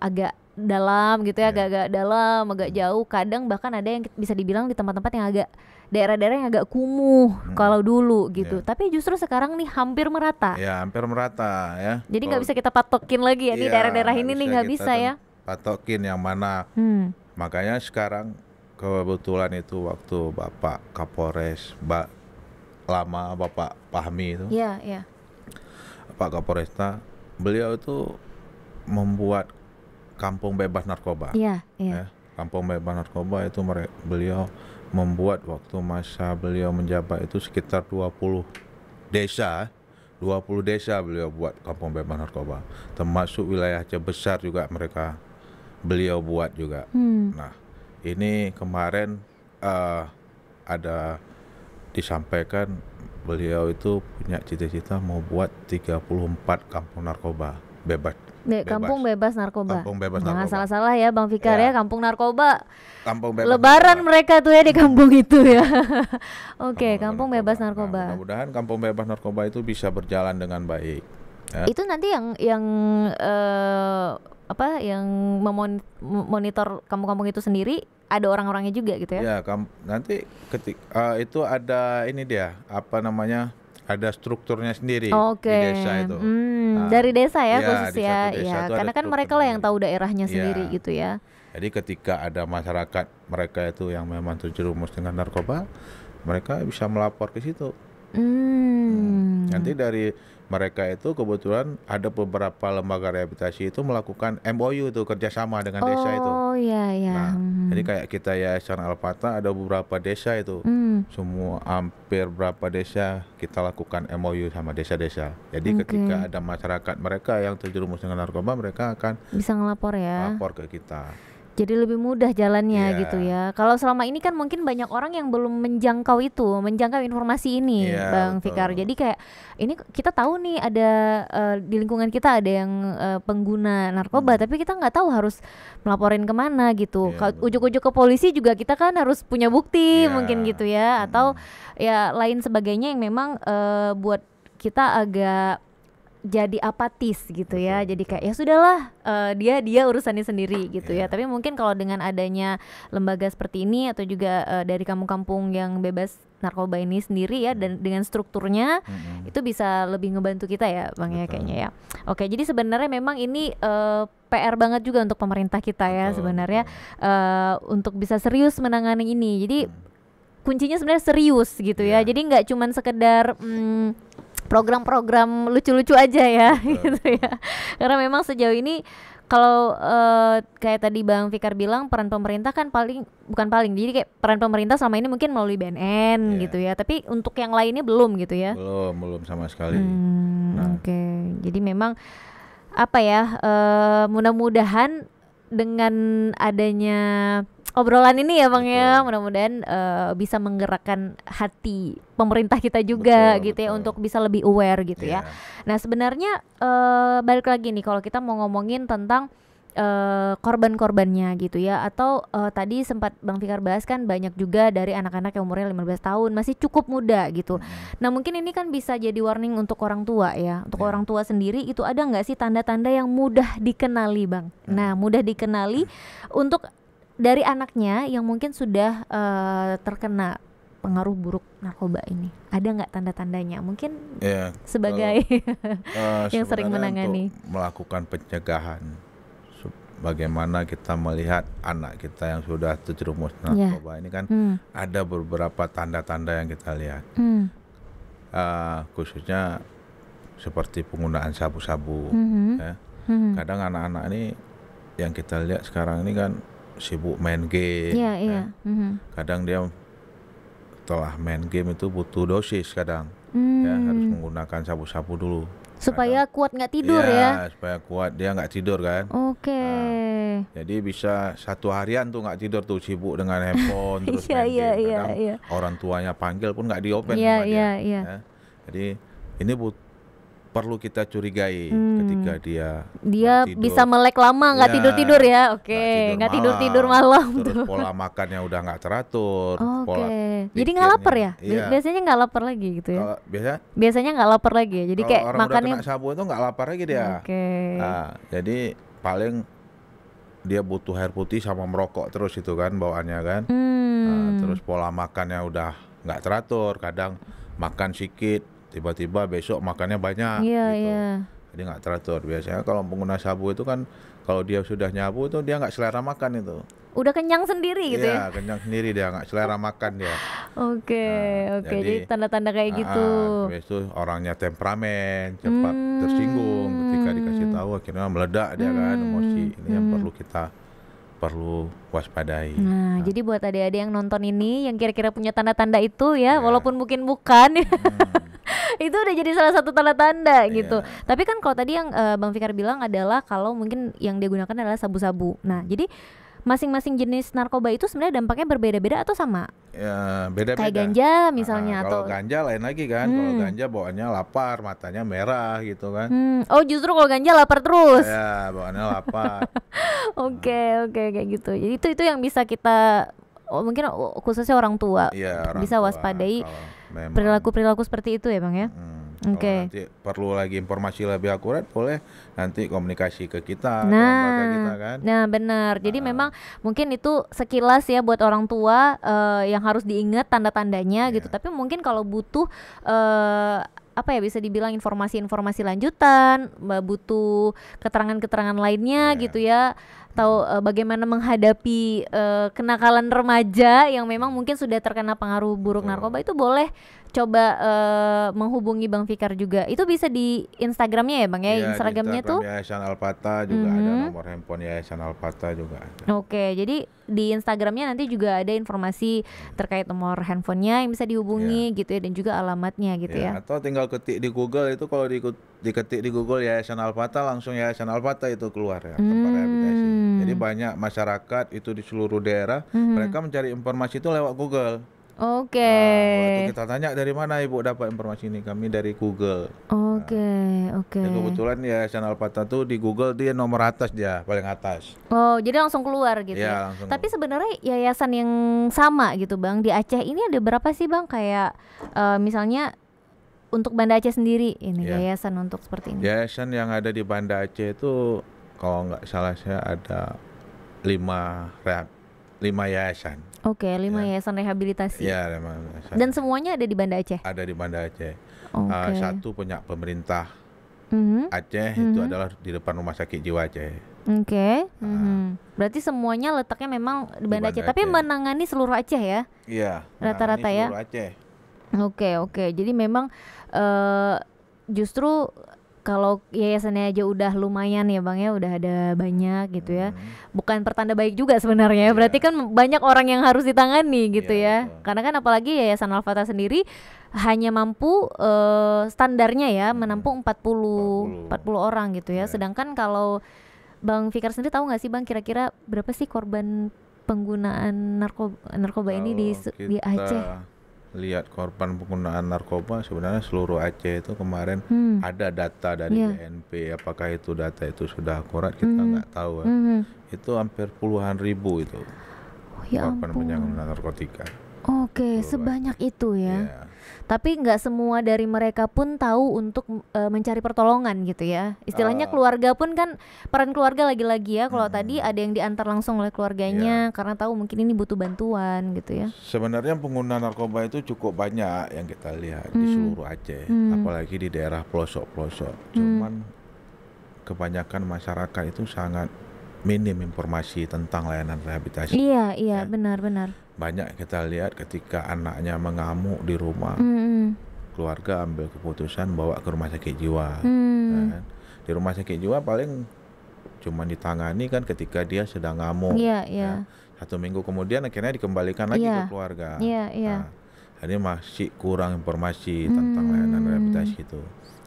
[SPEAKER 1] agak dalam gitu ya, agak dalam, agak jauh. Kadang bahkan ada yang bisa dibilang di tempat-tempat yang agak daerah-daerah yang agak kumuh kalau dulu gitu. Tapi justru sekarang nih hampir merata.
[SPEAKER 2] Ya, hampir merata ya.
[SPEAKER 1] Jadi nggak bisa kita patokin lagi ya, di daerah-daerah ini nih nggak bisa ya.
[SPEAKER 2] Patokin yang mana. Makanya sekarang kebetulan itu waktu Bapak Kapolres lama, Bapak Fahmi itu.
[SPEAKER 1] Iya.
[SPEAKER 2] Pak Kapolresta, beliau itu membuat kampung bebas narkoba.
[SPEAKER 1] Iya.
[SPEAKER 2] Kampung bebas narkoba itu beliau membuat waktu masa beliau menjabat itu sekitar 20 desa beliau buat kampung bebas narkoba, termasuk wilayah Aceh besar juga beliau buat juga. Nah, ini kemarin ada disampaikan beliau itu punya cita-cita mau buat 34 kampung narkoba bebas.
[SPEAKER 1] Kampung bebas narkoba.
[SPEAKER 2] Kampung bebas
[SPEAKER 1] Jangan
[SPEAKER 2] narkoba.
[SPEAKER 1] salah-salah ya Bang Fikar ya, kampung narkoba.
[SPEAKER 2] Kampung bebas
[SPEAKER 1] Lebaran
[SPEAKER 2] narkoba.
[SPEAKER 1] mereka tuh ya di kampung itu ya. Oke, kampung bebas narkoba.
[SPEAKER 2] Nah, mudah-mudahan kampung bebas narkoba itu bisa berjalan dengan baik. Ya.
[SPEAKER 1] Itu nanti yang yang memonitor kampung-kampung itu sendiri ada orang-orangnya juga gitu ya?
[SPEAKER 2] Ya, nanti itu ada ini dia, ada strukturnya sendiri di desa itu.
[SPEAKER 1] Dari desa ya,
[SPEAKER 2] di
[SPEAKER 1] khusus
[SPEAKER 2] satu
[SPEAKER 1] ya,
[SPEAKER 2] desa itu
[SPEAKER 1] karena
[SPEAKER 2] ada
[SPEAKER 1] kan mereka lah yang tahu
[SPEAKER 2] strukturnya.
[SPEAKER 1] daerahnya sendiri gitu ya.
[SPEAKER 2] Jadi ketika ada masyarakat mereka itu yang memang terjerumus dengan narkoba, mereka bisa melapor ke situ. Nanti dari mereka itu kebetulan ada beberapa lembaga rehabilitasi itu melakukan MOU itu, kerjasama dengan desa itu.
[SPEAKER 1] Oh iya.
[SPEAKER 2] Nah, jadi kayak kita Yayasan Al-Fatah ada beberapa desa itu, semua hampir berapa desa kita lakukan MOU sama desa-desa. Jadi ketika ada masyarakat mereka yang terjerumus dengan narkoba, mereka akan
[SPEAKER 1] bisa ngelapor ya.
[SPEAKER 2] lapor ke kita.
[SPEAKER 1] Jadi lebih mudah jalannya
[SPEAKER 2] Iya,
[SPEAKER 1] gitu ya. Kalau selama ini kan mungkin banyak orang yang belum menjangkau informasi ini,
[SPEAKER 2] iya
[SPEAKER 1] Bang Fikar.
[SPEAKER 2] betul.
[SPEAKER 1] Jadi kayak ini kita tahu nih ada di lingkungan kita ada yang pengguna narkoba,
[SPEAKER 2] Mm,
[SPEAKER 1] tapi kita nggak tahu harus melaporin kemana gitu.
[SPEAKER 2] iya
[SPEAKER 1] Kalau
[SPEAKER 2] betul.
[SPEAKER 1] ujuk-ujuk ke polisi juga kita kan harus punya bukti
[SPEAKER 2] Iya,
[SPEAKER 1] mungkin gitu ya, atau
[SPEAKER 2] mm,
[SPEAKER 1] ya lain sebagainya yang memang buat kita agak jadi apatis gitu ya,
[SPEAKER 2] betul
[SPEAKER 1] jadi
[SPEAKER 2] betul.
[SPEAKER 1] kayak ya sudahlah, dia urusannya sendiri gitu ya.
[SPEAKER 2] Iya,
[SPEAKER 1] Tapi mungkin kalau dengan adanya lembaga seperti ini atau juga dari kampung-kampung yang bebas narkoba ini sendiri ya, dan dengan strukturnya
[SPEAKER 2] mm,
[SPEAKER 1] itu bisa lebih ngebantu kita ya Bang ya,
[SPEAKER 2] betul
[SPEAKER 1] kayaknya ya. Oke, jadi sebenarnya memang ini PR banget juga untuk pemerintah kita ya
[SPEAKER 2] betul
[SPEAKER 1] sebenarnya,
[SPEAKER 2] betul.
[SPEAKER 1] untuk bisa serius menangani ini. Jadi
[SPEAKER 2] Mm,
[SPEAKER 1] kuncinya sebenarnya serius gitu ya.
[SPEAKER 2] iya,
[SPEAKER 1] Jadi nggak cuman sekedar program-program lucu-lucu aja ya
[SPEAKER 2] betul
[SPEAKER 1] gitu
[SPEAKER 2] betul.
[SPEAKER 1] ya. Karena memang sejauh ini kalau kayak tadi Bang Fikar bilang, peran pemerintah kan bukan paling. Jadi kayak peran pemerintah selama ini mungkin melalui BNN gitu
[SPEAKER 2] Iya,
[SPEAKER 1] ya. Tapi untuk yang lainnya belum gitu ya.
[SPEAKER 2] belum sama sekali. Nah,
[SPEAKER 1] Oke. Jadi memang apa ya, mudah-mudahan dengan adanya obrolan ini ya Bang ya,
[SPEAKER 2] betul
[SPEAKER 1] mudah-mudahan bisa menggerakkan hati pemerintah kita juga
[SPEAKER 2] betul
[SPEAKER 1] gitu ya,
[SPEAKER 2] betul.
[SPEAKER 1] untuk bisa lebih aware gitu ya.
[SPEAKER 2] Iya,
[SPEAKER 1] Nah sebenarnya balik lagi nih kalau kita mau ngomongin tentang korban-korbannya gitu ya, atau tadi sempat Bang Fikar bahas kan banyak juga dari anak-anak yang umurnya 15 tahun, masih cukup muda gitu.
[SPEAKER 2] mm,
[SPEAKER 1] Nah mungkin ini kan bisa jadi warning untuk orang tua ya, untuk
[SPEAKER 2] iya,
[SPEAKER 1] orang tua sendiri itu ada nggak sih tanda-tanda yang mudah dikenali Bang? Nah
[SPEAKER 2] mm.
[SPEAKER 1] mudah dikenali untuk dari anaknya yang mungkin sudah terkena pengaruh buruk narkoba ini, ada nggak tanda-tandanya? Mungkin
[SPEAKER 2] Iya, kalau
[SPEAKER 1] sebagai yang sering
[SPEAKER 2] sebenarnya untuk
[SPEAKER 1] menangani.
[SPEAKER 2] melakukan pencegahan, bagaimana kita melihat anak kita yang sudah terjerumus
[SPEAKER 1] Ya.
[SPEAKER 2] narkoba ini kan
[SPEAKER 1] Hmm.
[SPEAKER 2] ada beberapa tanda-tanda yang kita lihat.
[SPEAKER 1] Hmm.
[SPEAKER 2] Khususnya seperti penggunaan sabu-sabu.
[SPEAKER 1] Mhm.
[SPEAKER 2] Ya.
[SPEAKER 1] Mhm.
[SPEAKER 2] Kadang anak-anak ini yang kita lihat sekarang ini kan sibuk main game.
[SPEAKER 1] Iya,
[SPEAKER 2] Ya.
[SPEAKER 1] iya. Mhm.
[SPEAKER 2] Kadang dia setelah main game itu butuh dosis kadang. Ya harus
[SPEAKER 1] Hmm.
[SPEAKER 2] menggunakan sabu-sabu dulu.
[SPEAKER 1] Supaya kuat nggak tidur
[SPEAKER 2] Iya,
[SPEAKER 1] ya.
[SPEAKER 2] supaya kuat dia nggak tidur kan.
[SPEAKER 1] Oke.
[SPEAKER 2] Nah, jadi bisa 1 harian tuh nggak tidur tuh sibuk dengan handphone terus
[SPEAKER 1] Iya,
[SPEAKER 2] main
[SPEAKER 1] iya,
[SPEAKER 2] game.
[SPEAKER 1] iya,
[SPEAKER 2] Kadang
[SPEAKER 1] iya.
[SPEAKER 2] orang tuanya panggil pun nggak diopen
[SPEAKER 1] Iya,
[SPEAKER 2] sama
[SPEAKER 1] iya,
[SPEAKER 2] dia.
[SPEAKER 1] iya.
[SPEAKER 2] Ya. Jadi ini perlu kita curigai ketika
[SPEAKER 1] Hmm.
[SPEAKER 2] dia
[SPEAKER 1] Dia
[SPEAKER 2] nggak
[SPEAKER 1] bisa
[SPEAKER 2] tidur.
[SPEAKER 1] melek lama nggak
[SPEAKER 2] Ya,
[SPEAKER 1] tidur-tidur ya. Oke,
[SPEAKER 2] nggak tidur
[SPEAKER 1] nggak tidur-tidur
[SPEAKER 2] malam.
[SPEAKER 1] malam
[SPEAKER 2] Terus
[SPEAKER 1] tuh.
[SPEAKER 2] pola makannya udah nggak teratur,
[SPEAKER 1] Oke.
[SPEAKER 2] pola
[SPEAKER 1] Jadi nggak lapar
[SPEAKER 2] pikirnya.
[SPEAKER 1] ya?
[SPEAKER 2] Iya.
[SPEAKER 1] Biasanya nggak lapar lagi gitu ya.
[SPEAKER 2] Kalau biasa
[SPEAKER 1] Biasanya nggak lapar lagi ya. Jadi
[SPEAKER 2] kalau
[SPEAKER 1] kayak
[SPEAKER 2] orang udah
[SPEAKER 1] makannya.
[SPEAKER 2] kena sabu itu nggak lapar lagi dia.
[SPEAKER 1] Oke.
[SPEAKER 2] Nah, jadi paling dia butuh air putih sama merokok terus itu kan bawaannya kan. Nah, terus
[SPEAKER 1] Hmm.
[SPEAKER 2] pola makannya udah nggak teratur, kadang makan sedikit, tiba-tiba besok makannya banyak
[SPEAKER 1] Iya,
[SPEAKER 2] gitu.
[SPEAKER 1] iya.
[SPEAKER 2] Jadi nggak teratur. Biasanya kalau pengguna sabu itu kan kalau dia sudah nyabu itu dia nggak selera makan itu.
[SPEAKER 1] Udah kenyang sendiri gitu ya.
[SPEAKER 2] Iya, kenyang sendiri dia nggak selera makan dia.
[SPEAKER 1] Oke,
[SPEAKER 2] Nah,
[SPEAKER 1] oke. Jadi tanda-tanda kayak gitu.
[SPEAKER 2] habis itu orangnya temperamen, cepat tersinggung ketika dikasih tahu akhirnya meledak dia kan emosi. Ini yang perlu waspadai.
[SPEAKER 1] Nah, jadi buat adik-adik yang nonton ini yang kira-kira punya tanda-tanda itu ya,
[SPEAKER 2] Iya.
[SPEAKER 1] walaupun mungkin bukan,
[SPEAKER 2] Hmm,
[SPEAKER 1] itu udah jadi salah satu tanda-tanda gitu.
[SPEAKER 2] iya.
[SPEAKER 1] Tapi kan kalau tadi yang Bang Fikar bilang adalah kalau mungkin yang dia gunakan adalah sabu-sabu. Nah, jadi masing-masing jenis narkoba itu sebenarnya dampaknya berbeda-beda atau sama?
[SPEAKER 2] Ya, beda-beda.
[SPEAKER 1] Kayak ganja misalnya
[SPEAKER 2] Kalau
[SPEAKER 1] atau
[SPEAKER 2] ganja lain lagi kan. Kalau ganja bawaannya lapar, matanya merah gitu kan.
[SPEAKER 1] Oh, justru kalau ganja lapar terus.
[SPEAKER 2] Ya, bawaannya lapar.
[SPEAKER 1] Oke, oke, kayak gitu. Jadi itu yang bisa kita mungkin khususnya orang tua
[SPEAKER 2] Iya, orang
[SPEAKER 1] bisa
[SPEAKER 2] tua
[SPEAKER 1] waspadai
[SPEAKER 2] kalau memang
[SPEAKER 1] perilaku-perilaku seperti itu ya Bang ya.
[SPEAKER 2] Kalau
[SPEAKER 1] Oke.
[SPEAKER 2] nanti perlu lagi informasi lebih akurat, boleh nanti komunikasi ke kita, ke
[SPEAKER 1] Nah,
[SPEAKER 2] lembaga kita kan.
[SPEAKER 1] nah benar. Jadi memang mungkin itu sekilas ya buat orang tua yang harus diingat tanda-tandanya gitu.
[SPEAKER 2] Iya.
[SPEAKER 1] Tapi mungkin kalau butuh apa ya, bisa dibilang informasi-informasi lanjutan, butuh keterangan-keterangan lainnya
[SPEAKER 2] Iya.
[SPEAKER 1] gitu ya. Atau bagaimana menghadapi kenakalan remaja yang memang mungkin sudah terkena pengaruh buruk
[SPEAKER 2] Betul.
[SPEAKER 1] narkoba, itu boleh coba menghubungi Bang Fikar juga. Itu bisa di Instagramnya ya Bang ya.
[SPEAKER 2] Iya, di
[SPEAKER 1] Instagramnya tuh.
[SPEAKER 2] Instagram Yayasan Alpata juga ada, nomor handphone Yayasan Alpata juga ada.
[SPEAKER 1] Oke, jadi di Instagramnya nanti juga ada informasi terkait nomor handphonenya yang bisa dihubungi gitu ya, dan juga alamatnya gitu ya.
[SPEAKER 2] Atau tinggal ketik di Google itu, kalau diketik di Google Yayasan Alpata, langsung Yayasan Alpata itu keluar ya, tempat rehabilitasi. Jadi Jadi banyak masyarakat itu di seluruh daerah mereka mencari informasi itu lewat Google.
[SPEAKER 1] Oke.
[SPEAKER 2] Waktu kita tanya dari mana ibu dapat informasi ini, kami dari Google.
[SPEAKER 1] Oke.
[SPEAKER 2] Dan kebetulan Yayasan Al-Fatah tuh di Google dia nomor atas, dia paling atas.
[SPEAKER 1] Oh, jadi langsung keluar gitu
[SPEAKER 2] Iya,
[SPEAKER 1] ya.
[SPEAKER 2] langsung.
[SPEAKER 1] Tapi sebenarnya yayasan yang sama gitu Bang di Aceh ini ada berapa sih Bang? Kayak misalnya untuk Banda Aceh sendiri ini yayasan untuk seperti ini.
[SPEAKER 2] Yayasan yang ada di Banda Aceh itu kalau nggak salah saya ada 5 yayasan.
[SPEAKER 1] Oke, 5 yayasan rehabilitasi.
[SPEAKER 2] Iya, 5 yayasan.
[SPEAKER 1] Dan semuanya ada di Banda Aceh.
[SPEAKER 2] Ada di Banda Aceh.
[SPEAKER 1] Oke.
[SPEAKER 2] Satu punya pemerintah Aceh itu adalah di depan Rumah Sakit Jiwa Aceh.
[SPEAKER 1] Oke. Berarti semuanya letaknya memang di Banda Aceh, tapi menangani seluruh Aceh ya?
[SPEAKER 2] Iya.
[SPEAKER 1] Rata-rata ya.
[SPEAKER 2] Seluruh Aceh.
[SPEAKER 1] Oke. Jadi memang justru kalau yayasannya aja udah lumayan ya Bang ya, udah ada banyak gitu ya. Bukan pertanda baik juga sebenarnya. Berarti kan banyak orang yang harus ditangani gitu ya.
[SPEAKER 2] Betul.
[SPEAKER 1] Karena kan apalagi Yayasan Al-Fatah sendiri hanya mampu standarnya ya menampung 40 orang gitu ya. Sedangkan kalau Bang Fikar sendiri tahu nggak sih Bang kira-kira berapa sih korban penggunaan narkoba ini di Aceh?
[SPEAKER 2] Lihat korban penggunaan narkoba sebenarnya seluruh Aceh itu kemarin ada data dari BNP, apakah itu data itu sudah akurat kita nggak tahu. Itu hampir puluhan ribu itu korban penyalahgunaan narkotika.
[SPEAKER 1] Oke, sebanyak itu ya.
[SPEAKER 2] Yeah.
[SPEAKER 1] Tapi nggak semua dari mereka pun tahu untuk mencari pertolongan gitu ya. Istilahnya keluarga pun kan peran keluarga lagi-lagi ya. Kalau tadi ada yang diantar langsung oleh keluarganya karena tahu mungkin ini butuh bantuan gitu ya.
[SPEAKER 2] Sebenarnya pengguna narkoba itu cukup banyak yang kita lihat di seluruh Aceh, apalagi di daerah pelosok-pelosok. Cuman kebanyakan masyarakat itu sangat minim informasi tentang layanan rehabilitasi.
[SPEAKER 1] Iya, benar-benar.
[SPEAKER 2] Banyak kita lihat ketika anaknya mengamuk di rumah, keluarga ambil keputusan bawa ke rumah sakit jiwa. Kan? Di rumah sakit jiwa paling cuma ditangani kan ketika dia sedang ngamuk.
[SPEAKER 1] Iya.
[SPEAKER 2] 1 minggu kemudian akhirnya dikembalikan lagi ke keluarga.
[SPEAKER 1] Iya.
[SPEAKER 2] Jadi masih kurang informasi tentang layanan rehabilitasi itu.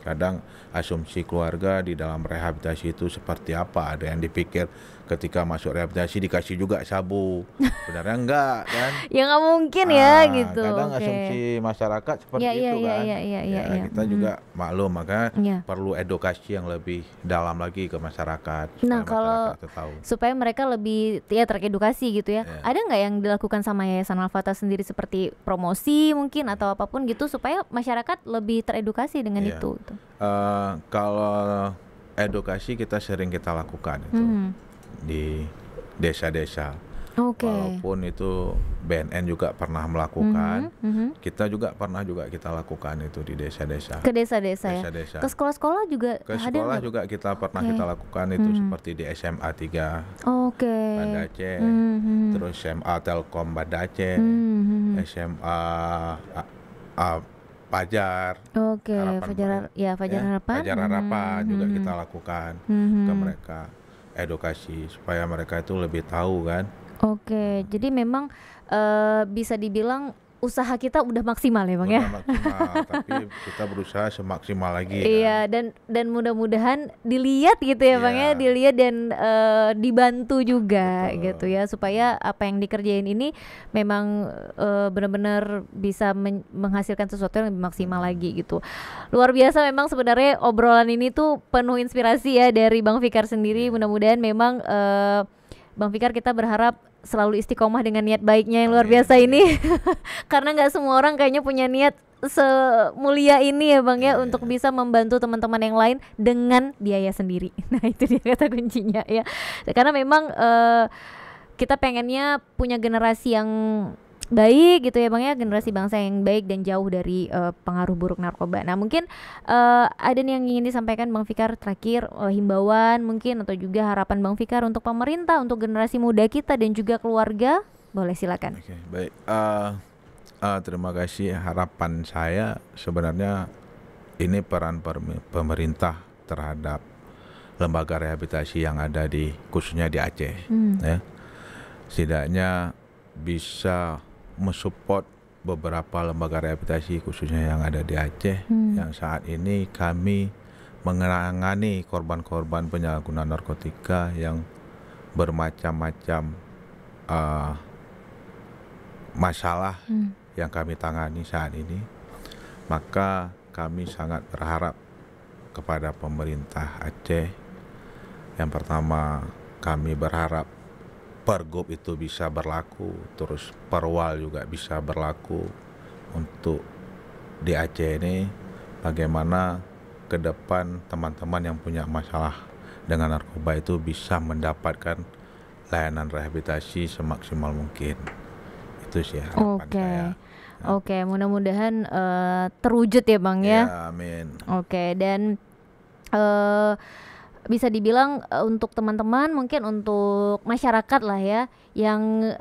[SPEAKER 2] Kadang asumsi keluarga di dalam rehabilitasi itu seperti apa. Ada yang dipikir ketika masuk rehabilitasi dikasih juga sabu. Sebenarnya enggak kan?
[SPEAKER 1] Ya nggak mungkin ya gitu.
[SPEAKER 2] Kadang asumsi masyarakat seperti itu kan.
[SPEAKER 1] Iya.
[SPEAKER 2] Kita juga maklum, maka perlu edukasi yang lebih dalam lagi ke masyarakat.
[SPEAKER 1] Nah kalau supaya mereka lebih teredukasi gitu ya. Ada nggak yang dilakukan sama Yayasan Al-Fatah sendiri seperti promosi mungkin atau apapun gitu supaya masyarakat lebih teredukasi dengan itu?
[SPEAKER 2] Kalau edukasi kita sering kita lakukan itu di desa-desa. Walaupun itu BNN juga pernah melakukan, kita juga pernah kita lakukan itu di desa-desa.
[SPEAKER 1] Ke desa-desa ya. Ke sekolah-sekolah juga.
[SPEAKER 2] Ke sekolah juga kita pernah kita lakukan itu seperti di SMA 3 Banda Aceh, terus SMA Telkom Banda Aceh, SMA Fajar.
[SPEAKER 1] Fajar Harapan
[SPEAKER 2] juga kita lakukan ke mereka, edukasi supaya mereka itu lebih tahu kan.
[SPEAKER 1] Jadi memang bisa dibilang usaha kita udah maksimal ya Bang ya.
[SPEAKER 2] Maksimal, tapi kita berusaha semaksimal lagi.
[SPEAKER 1] Iya, dan mudah-mudahan dilihat gitu ya Bang ya, dilihat dan dibantu juga gitu ya supaya apa yang dikerjain ini memang benar-benar bisa menghasilkan sesuatu yang lebih maksimal lagi gitu. Luar biasa memang sebenarnya obrolan ini tuh penuh inspirasi ya dari Bang Fikar sendiri. Mudah-mudahan memang Bang Fikar kita berharap selalu istiqomah dengan niat baiknya yang luar biasa ini. Karena nggak semua orang kayaknya punya niat semulia ini ya Bang ya untuk bisa membantu teman-teman yang lain dengan biaya sendiri. Nah itu dia kata kuncinya ya. Karena memang kita pengennya punya generasi yang baik gitu ya Bang ya, generasi bangsa yang baik dan jauh dari pengaruh buruk narkoba. Nah mungkin ada nih yang ingin disampaikan Bang Fikar terakhir, himbauan mungkin atau juga harapan Bang Fikar untuk pemerintah, untuk generasi muda kita dan juga keluarga, boleh silakan.
[SPEAKER 2] Baik, terima kasih. Harapan saya sebenarnya ini peran pemerintah terhadap lembaga rehabilitasi yang ada khususnya di Aceh ya. Setidaknya bisa mensupport beberapa lembaga rehabilitasi khususnya yang ada di Aceh yang saat ini kami menangani korban-korban penyalahgunaan narkotika yang bermacam-macam uh, masalah
[SPEAKER 1] Hmm.
[SPEAKER 2] yang kami tangani saat ini, maka kami sangat berharap kepada pemerintah Aceh. Yang pertama, kami berharap Pergub itu bisa berlaku, terus Perwal juga bisa berlaku untuk di Aceh ini, bagaimana ke depan teman-teman yang punya masalah dengan narkoba itu bisa mendapatkan layanan rehabilitasi semaksimal mungkin. Itu sih harapan
[SPEAKER 1] Oke.
[SPEAKER 2] saya.
[SPEAKER 1] Oke, mudah-mudahan terwujud ya Bang ya.
[SPEAKER 2] Ya, amin.
[SPEAKER 1] Oke, dan eh bisa dibilang untuk teman-teman, mungkin untuk masyarakat lah ya yang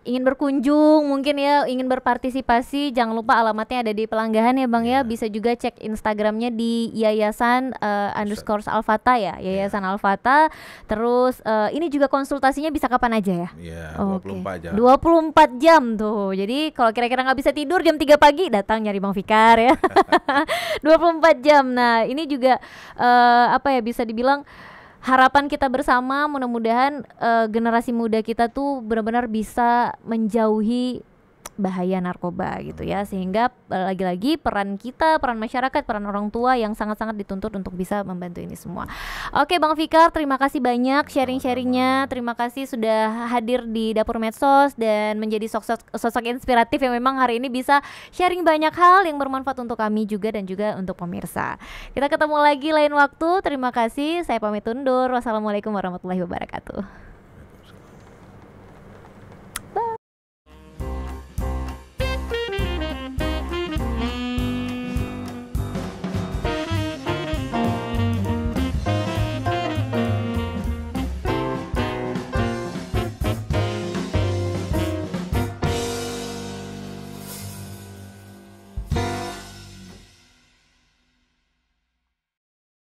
[SPEAKER 1] ingin berkunjung, mungkin ya ingin berpartisipasi, jangan lupa alamatnya ada di Pelanggahan ya Bang ya.
[SPEAKER 2] Iya.
[SPEAKER 1] Bisa juga cek Instagramnya di yayasan underscore Alfata ya, Yayasan Alfata. Terus ini juga konsultasinya bisa kapan aja ya?
[SPEAKER 2] Iya,
[SPEAKER 1] Oke.
[SPEAKER 2] 24 jam.
[SPEAKER 1] 24 jam tuh. Jadi kalau kira-kira nggak bisa tidur jam 3 pagi, datang nyari Bang Fikar ya. 24 jam. Nah, ini juga apa ya, bisa dibilang harapan kita bersama, mudah-mudahan generasi muda kita tuh benar-benar bisa menjauhi bahaya narkoba gitu ya, sehingga lagi-lagi peran kita, peran masyarakat, peran orang tua yang sangat-sangat dituntut untuk bisa membantu ini semua. Oke Bang Fikar, terima kasih banyak sharing-sharingnya, terima kasih sudah hadir di Dapur Medsos dan menjadi sosok inspiratif yang memang hari ini bisa sharing banyak hal yang bermanfaat untuk kami juga dan juga untuk pemirsa. Kita ketemu lagi lain waktu, terima kasih, saya pamit undur, wassalamualaikum warahmatullahi wabarakatuh.